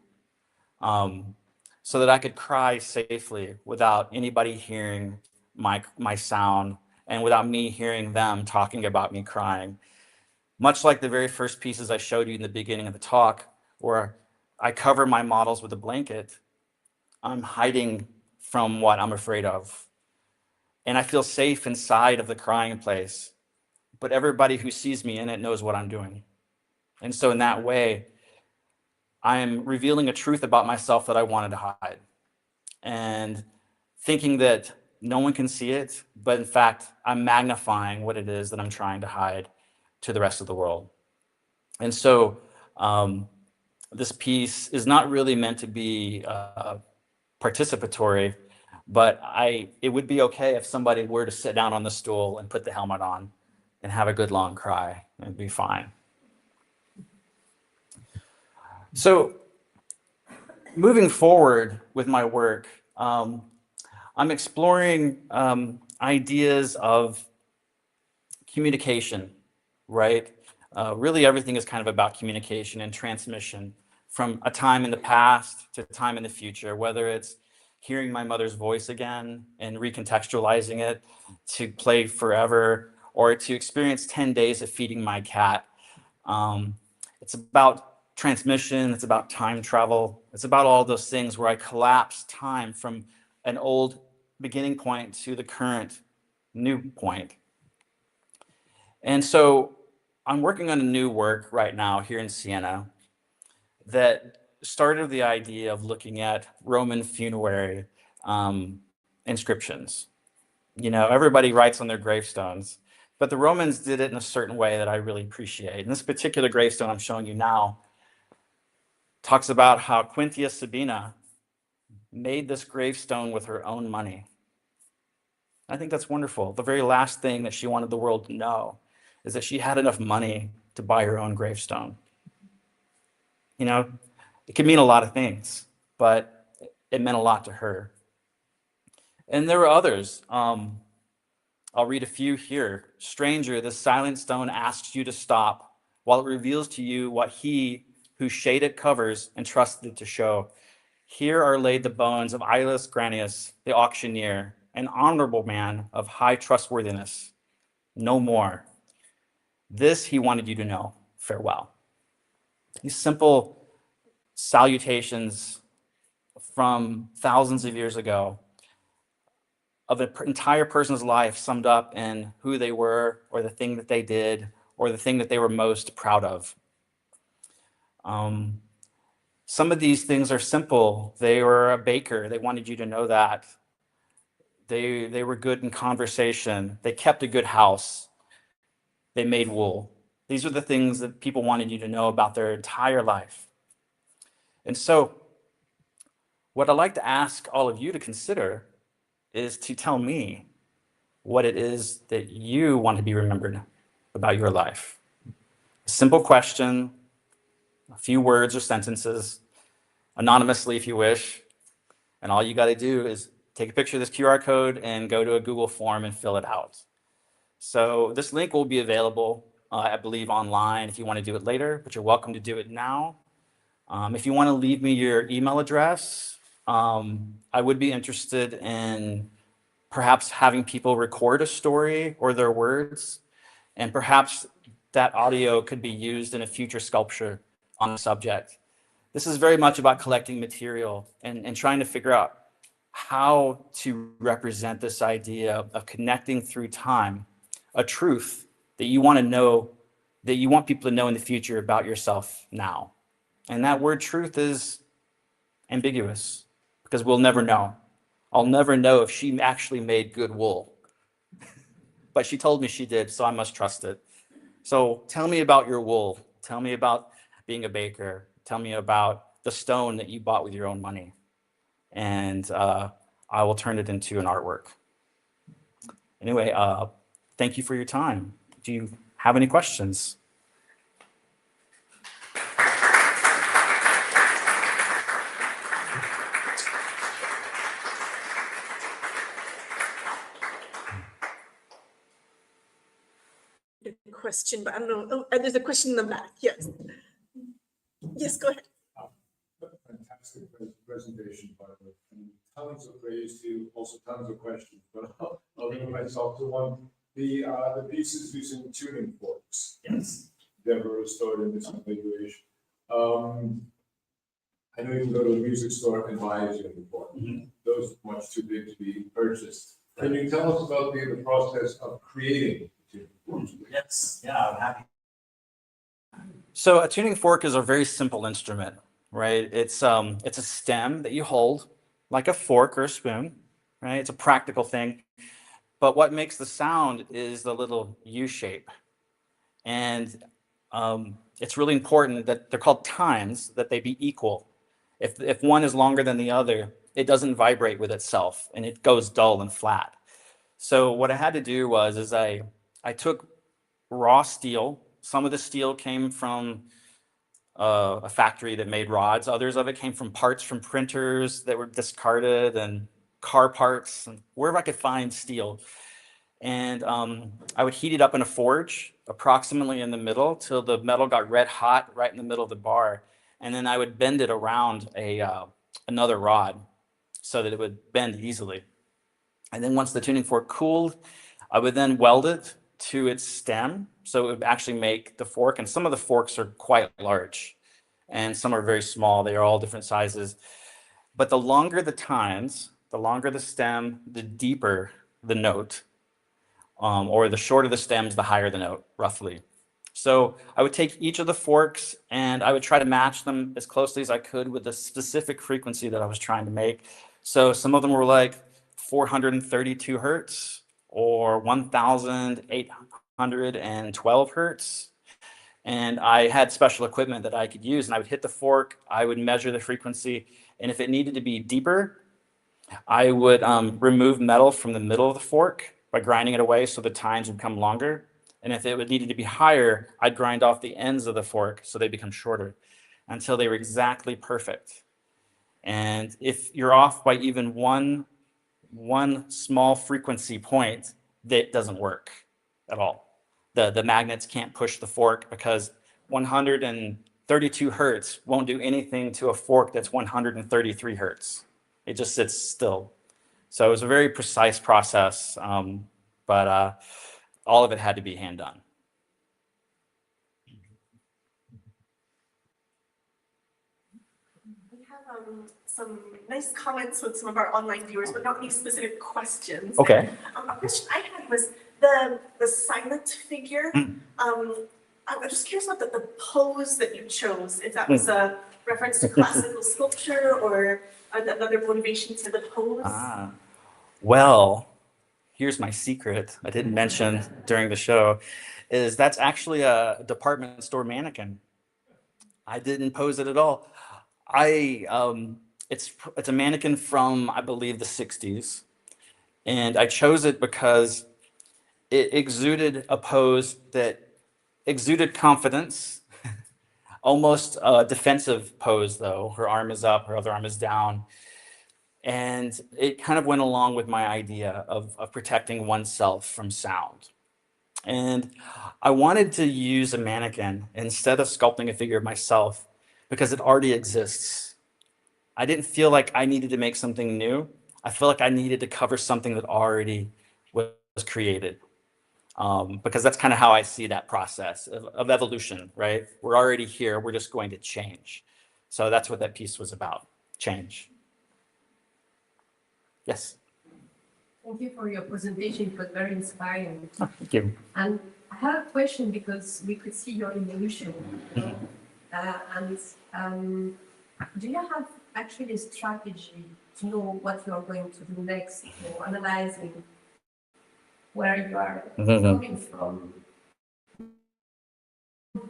Speaker 2: so that I could cry safely without anybody hearing my sound and without me hearing them talking about me crying. Much like the very first pieces I showed you in the beginning of the talk, where I cover my models with a blanket, I'm hiding from what I'm afraid of. And I feel safe inside of the crying place, but everybody who sees me in it knows what I'm doing. And so in that way, I am revealing a truth about myself that I wanted to hide, and thinking that no one can see it, but in fact, I'm magnifying what it is that I'm trying to hide to the rest of the world. And so This piece is not really meant to be participatory, but it would be okay if somebody were to sit down on the stool and put the helmet on and have a good long cry. It'd be fine. So moving forward with my work, I'm exploring ideas of communication, right? Really everything is kind of about communication and transmission from a time in the past to a time in the future, whether it's hearing my mother's voice again and recontextualizing it to play forever, or to experience 10 days of feeding my cat. It's about transmission, it's about time travel, it's about all those things where I collapse time from an old beginning point to the current new point. And so I'm working on a new work right now here in Siena that started the idea of looking at Roman funerary inscriptions. You know, everybody writes on their gravestones, but the Romans did it in a certain way that I really appreciate. And this particular gravestone I'm showing you now talks about how Quintia Sabina made this gravestone with her own money. I think that's wonderful. The very last thing that she wanted the world to know is that she had enough money to buy her own gravestone. You know, it could mean a lot of things, but it meant a lot to her. And there were others. I'll read a few here. Stranger, this silent stone asks you to stop while it reveals to you what he whose shade it covers entrusted it to show. Here are laid the bones of Aulus Granius, the auctioneer, an honorable man of high trustworthiness. No more. This he wanted you to know. Farewell. These simple salutations from thousands of years ago of an entire person's life summed up in who they were, or the thing that they did, or the thing that they were most proud of. Some of these things are simple. They were a baker. They wanted you to know that. They were good in conversation. They kept a good house. They made wool. These are the things that people wanted you to know about their entire life. And so what I'd like to ask all of you to consider is to tell me what it is that you want to be remembered about your life. A simple question, a few words or sentences, anonymously if you wish. And all you got to do is take a picture of this QR code and go to a Google form and fill it out. So this link will be available, I believe, online if you want to do it later, but you're welcome to do it now. If you want to leave me your email address, I would be interested in perhaps having people record a story or their words, and perhaps that audio could be used in a future sculpture on the subject. This is very much about collecting material and trying to figure out how to represent this idea of connecting through time, a truth that you want to know, that you want people to know in the future about yourself now. And that word truth is ambiguous because we'll never know. I'll never know if she actually made good wool, but she told me she did, so I must trust it. So tell me about your wool. Tell me about being a baker. Tell me about the stone that you bought with your own money. And I will turn it into an artwork. Anyway, thank you for your time. Do you have any questions?
Speaker 1: Question, but I don't know. Oh, there's a question in the back. Yes. Yes, go ahead.
Speaker 4: Fantastic presentation, by the way. And tons of praise to you, also tons of questions, but I'll limit myself to one. The pieces using tuning forks.
Speaker 2: Yes.
Speaker 4: Never restored in this configuration. I know you can go to a music store and buy a tuning fork. Those are much too big to be purchased. Can you tell us about the process of creating tuning forks?
Speaker 2: Yes, yeah, I'm happy. So a tuning fork is a very simple instrument, right? It's a stem that you hold like a fork or a spoon, right? It's a practical thing. But what makes the sound is the little U shape. And it's really important that they're called tines, that they be equal. If one is longer than the other, it doesn't vibrate with itself and it goes dull and flat. So what I had to do is I took raw steel. Some of the steel came from a factory that made rods. Others of it came from parts from printers that were discarded and car parts and wherever I could find steel. And I would heat it up in a forge, approximately in the middle, till the metal got red hot right in the middle of the bar. And then I would bend it around another rod so that it would bend easily. And then once the tuning fork cooled, I would then weld it to its stem. So it would actually make the fork. And some of the forks are quite large and some are very small. They are all different sizes. But the longer the tines, the longer the stem, the deeper the note. Or the shorter the stems, the higher the note, roughly. So I would take each of the forks and I would try to match them as closely as I could with the specific frequency that I was trying to make. So some of them were like 432 hertz or 1,812 hertz. And I had special equipment that I could use, and I would hit the fork, I would measure the frequency, and if it needed to be deeper, I would remove metal from the middle of the fork by grinding it away so the tines would become longer. And if it needed to be higher, I'd grind off the ends of the fork so they become shorter until they were exactly perfect. And if you're off by even one small frequency point, that doesn't work at all. The magnets can't push the fork because 132 hertz won't do anything to a fork that's 133 hertz. It just sits still. So it was a very precise process, but all of it had to be hand done.
Speaker 1: We have some nice comments with some of our online viewers, but not any specific questions.
Speaker 2: Okay.
Speaker 1: A question I had was the silent figure. I'm just curious about the pose that you chose, if that was a reference to classical sculpture or another motivation to the pose.
Speaker 2: Well, here's my secret I didn't mention during the show, is that's actually a department store mannequin. I didn't pose it at all. It's a mannequin from, I believe, the 60s. And I chose it because it exuded a pose that exuded confidence, almost a defensive pose though. Her arm is up, her other arm is down. And it kind of went along with my idea of protecting oneself from sound. And I wanted to use a mannequin instead of sculpting a figure of myself because it already exists. I didn't feel like I needed to make something new. I felt like I needed to cover something that already was created. Because that's kind of how I see that process of evolution, right? We're already here, we're just going to change. So that's what that piece was about, change. Yes.
Speaker 3: Thank you for your presentation. It was very inspiring.
Speaker 2: Oh, thank you.
Speaker 3: And I have a question because we could see your evolution. Do you have actually a strategy to know what you are going to do next, or analyzing where you are coming from?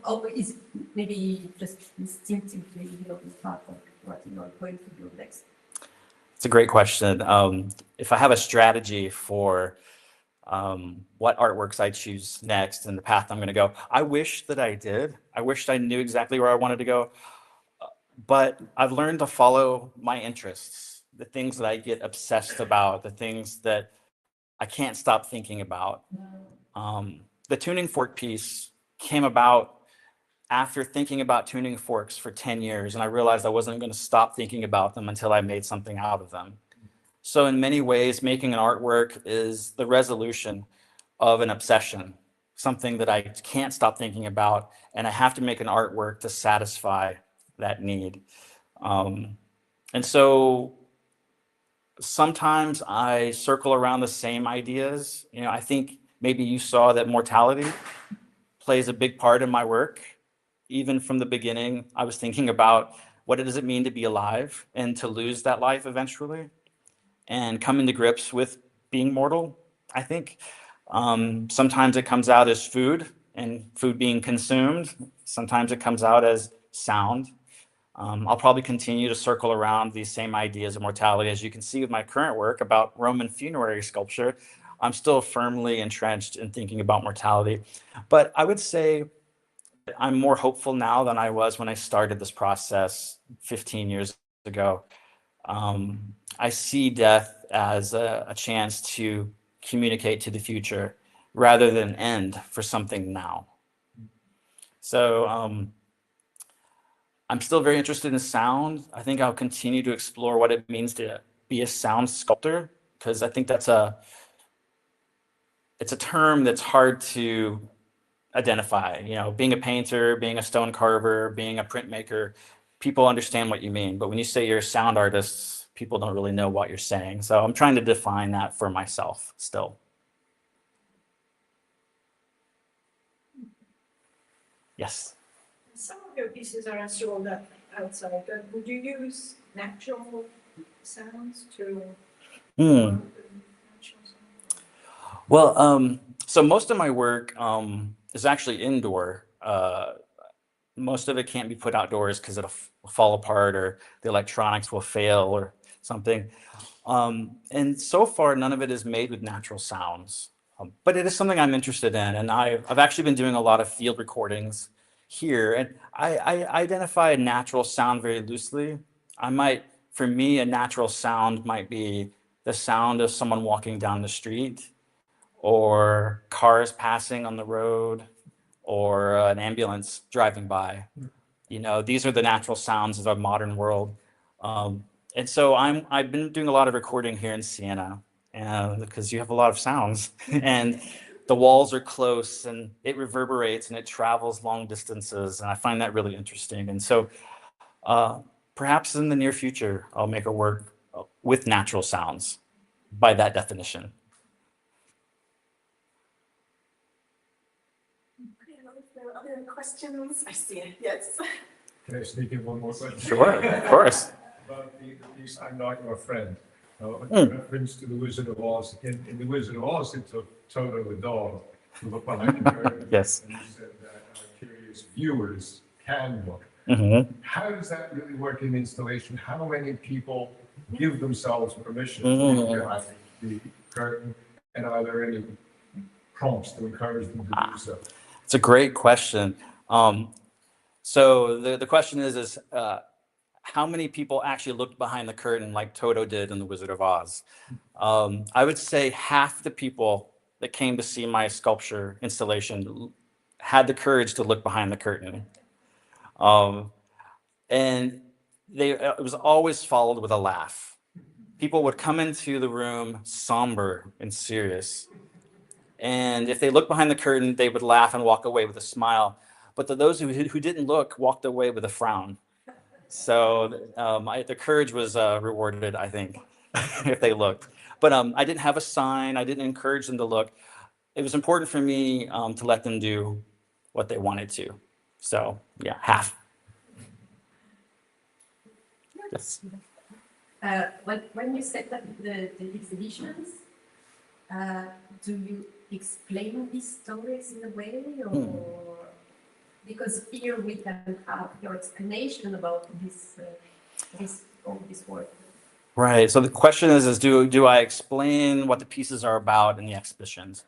Speaker 3: Or is maybe just instinctively, the thought of what you are going to do next?
Speaker 2: It's a great question. If I have a strategy for what artworks I choose next and the path I'm going to go, I wish that I did. I wished I knew exactly where I wanted to go. But I've learned to follow my interests, the things that I get obsessed about, the things that I can't stop thinking about. The tuning fork piece came about after thinking about tuning forks for 10 years, and I realized I wasn't going to stop thinking about them until I made something out of them. So in many ways, making an artwork is the resolution of an obsession, something that I can't stop thinking about, and I have to make an artwork to satisfy that need. And so sometimes I circle around the same ideas. I think maybe you saw that mortality plays a big part in my work. Even from the beginning, I was thinking about what does it mean to be alive and to lose that life eventually, and coming to grips with being mortal, I think. Sometimes it comes out as food and food being consumed. Sometimes it comes out as sound. I'll probably continue to circle around these same ideas of mortality. As you can see with my current work about Roman funerary sculpture, I'm still firmly entrenched in thinking about mortality. But I would say I'm more hopeful now than I was when I started this process 15 years ago. I see death as a chance to communicate to the future rather than end for something now. So I'm still very interested in sound. I think I'll continue to explore what it means to be a sound sculptor, because I think it's a term that's hard to identify. You know, being a painter, being a stone carver, being a printmaker, people understand what you mean. But when you say you're a sound artist, people don't really know what you're saying. So I'm trying to define that for myself still. Yes.
Speaker 5: Some of your pieces are installed outside, but would you use natural sounds to? Natural sounds?
Speaker 2: Well, so most of my work is actually indoor. Most of it can't be put outdoors because it'll fall apart or the electronics will fail or something. And so far, none of it is made with natural sounds. But it is something I'm interested in. And I've actually been doing a lot of field recordings here. And I identify a natural sound very loosely. For me, a natural sound might be the sound of someone walking down the street, or cars passing on the road, or an ambulance driving by. You know, these are the natural sounds of our modern world. And so I've been doing a lot of recording here in Siena, because you have a lot of sounds and the walls are close and it reverberates and it travels long distances. And I find that really interesting. And so perhaps in the near future, I'll make a work with natural sounds by that definition.
Speaker 1: Other questions? I see it, yes.
Speaker 4: Can I sneak in one more question?
Speaker 2: Sure, of course.
Speaker 4: About the piece, I'm Not Your Friend. In reference to the Wizard of Oz. In the Wizard of Oz, it took Toto the dog to look behind the curtain.
Speaker 2: Yes.
Speaker 4: And you said that curious viewers can look. How does that really work in installation? How many people give themselves permission to look behind the curtain? And are there any prompts to encourage them to do so?
Speaker 2: It's a great question. So the question is how many people actually looked behind the curtain like Toto did in The Wizard of Oz? I would say half the people that came to see my sculpture installation had the courage to look behind the curtain. And it was always followed with a laugh. People would come into the room somber and serious. And if they looked behind the curtain, they would laugh and walk away with a smile. But those who didn't look walked away with a frown. So the courage was rewarded, I think, if they looked. But I didn't have a sign. I didn't encourage them to look. It was important for me to let them do what they wanted to. So yeah, half. Yes.
Speaker 3: When you set up the exhibitions, do you explain these stories in a way, or because here we can have your explanation about all this work?
Speaker 2: Right. So the question is do I explain what the pieces are about in the exhibitions?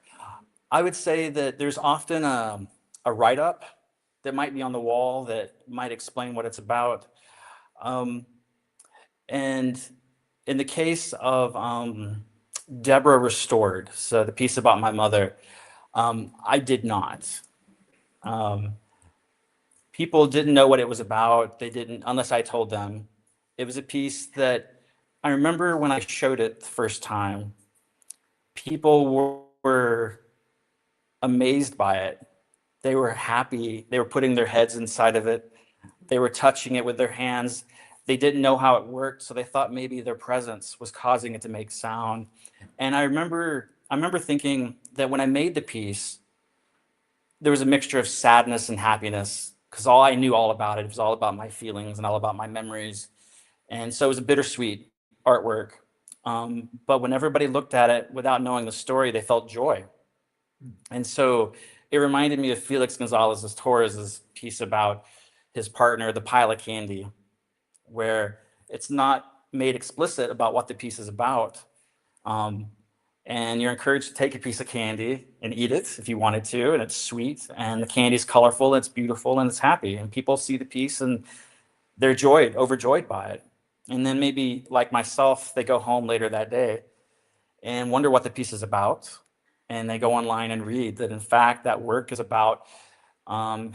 Speaker 2: I would say that there's often a write-up that might be on the wall that might explain what it's about. And in the case of Deborah Restored, so the piece about my mother, I did not. People didn't know what it was about. They didn't, unless I told them. It was a piece that I remember when I showed it the first time, people were amazed by it. They were happy. They were putting their heads inside of it. They were touching it with their hands. They didn't know how it worked, so they thought maybe their presence was causing it to make sound. And I remember thinking that when I made the piece, there was a mixture of sadness and happiness, because I knew all about it. It was all about my feelings and all about my memories. And so it was a bittersweet artwork. But when everybody looked at it without knowing the story, they felt joy. And so it reminded me of Felix Gonzalez Torres's piece about his partner, the pile of candy, where it's not made explicit about what the piece is about. And you're encouraged to take a piece of candy and eat it if you wanted to, and it's sweet, and the candy's colorful, and it's beautiful, and it's happy, and people see the piece and they're overjoyed by it. And then maybe, like myself, they go home later that day and wonder what the piece is about. And they go online and read that, in fact, that work is about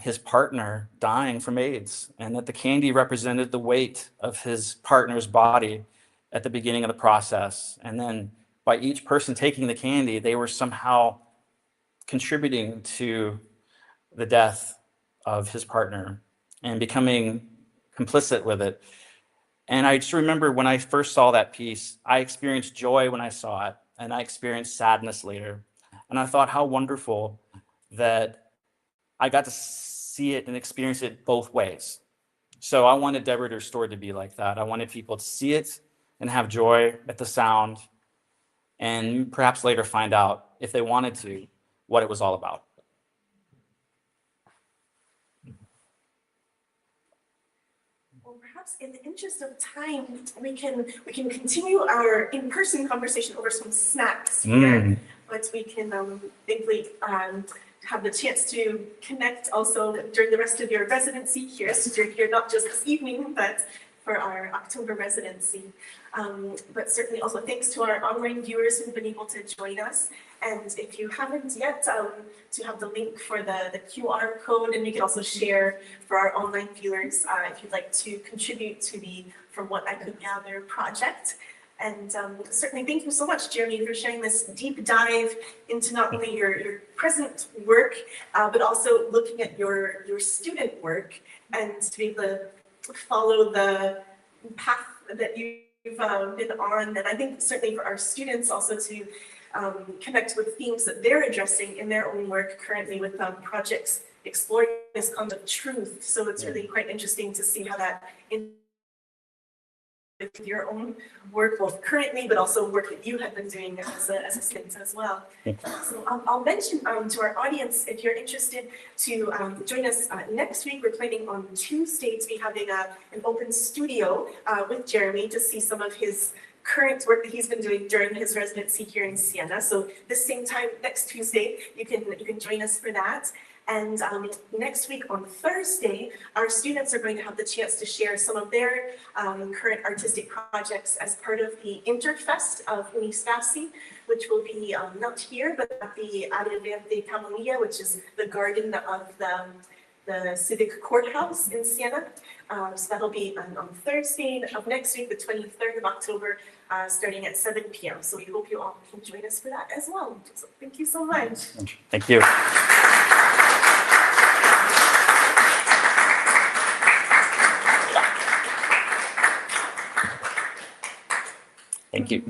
Speaker 2: his partner dying from AIDS, and that the candy represented the weight of his partner's body at the beginning of the process. And then by each person taking the candy, they were somehow contributing to the death of his partner and becoming complicit with it. And I just remember when I first saw that piece, I experienced joy when I saw it, and I experienced sadness later. And I thought how wonderful that I got to see it and experience it both ways. So I wanted Dead Ritter's story to be like that. I wanted people to see it and have joy at the sound, and perhaps later find out, if they wanted to, what it was all about.
Speaker 1: Well, perhaps in the interest of time, we can continue our in-person conversation over some snacks here, but we can thankfully have the chance to connect also during the rest of your residency here, since you're here not just this evening, but for our October residency. But certainly also thanks to our online viewers who've been able to join us. And if you haven't yet, to have the link for the QR code, and we can also share for our online viewers if you'd like to contribute to the From What I Could Gather project. And certainly thank you so much, Jeremy, for sharing this deep dive into not only your present work, but also looking at your student work, and to be able to follow the path that you've been on. And I think certainly for our students also to connect with themes that they're addressing in their own work currently with projects exploring this concept of truth. So it's really quite interesting to see how that with your own work, both currently, but also work that you have been doing as a student as well. So I'll mention to our audience, if you're interested to join us next week, we're planning on Tuesday to be having an open studio with Jeremy to see some of his current work that he's been doing during his residency here in Siena. So this same time next Tuesday, you can join us for that. And next week on Thursday, our students are going to have the chance to share some of their current artistic projects as part of the Interfest of Unispasi, which will be not here, but at the Area Verde Camomilla, which is the garden of the civic courthouse in Siena. So that'll be on Thursday of next week, the 23rd of October, starting at 7 p.m. So we hope you all can join us for that as well. So thank you so much.
Speaker 2: Thank you. Thank you.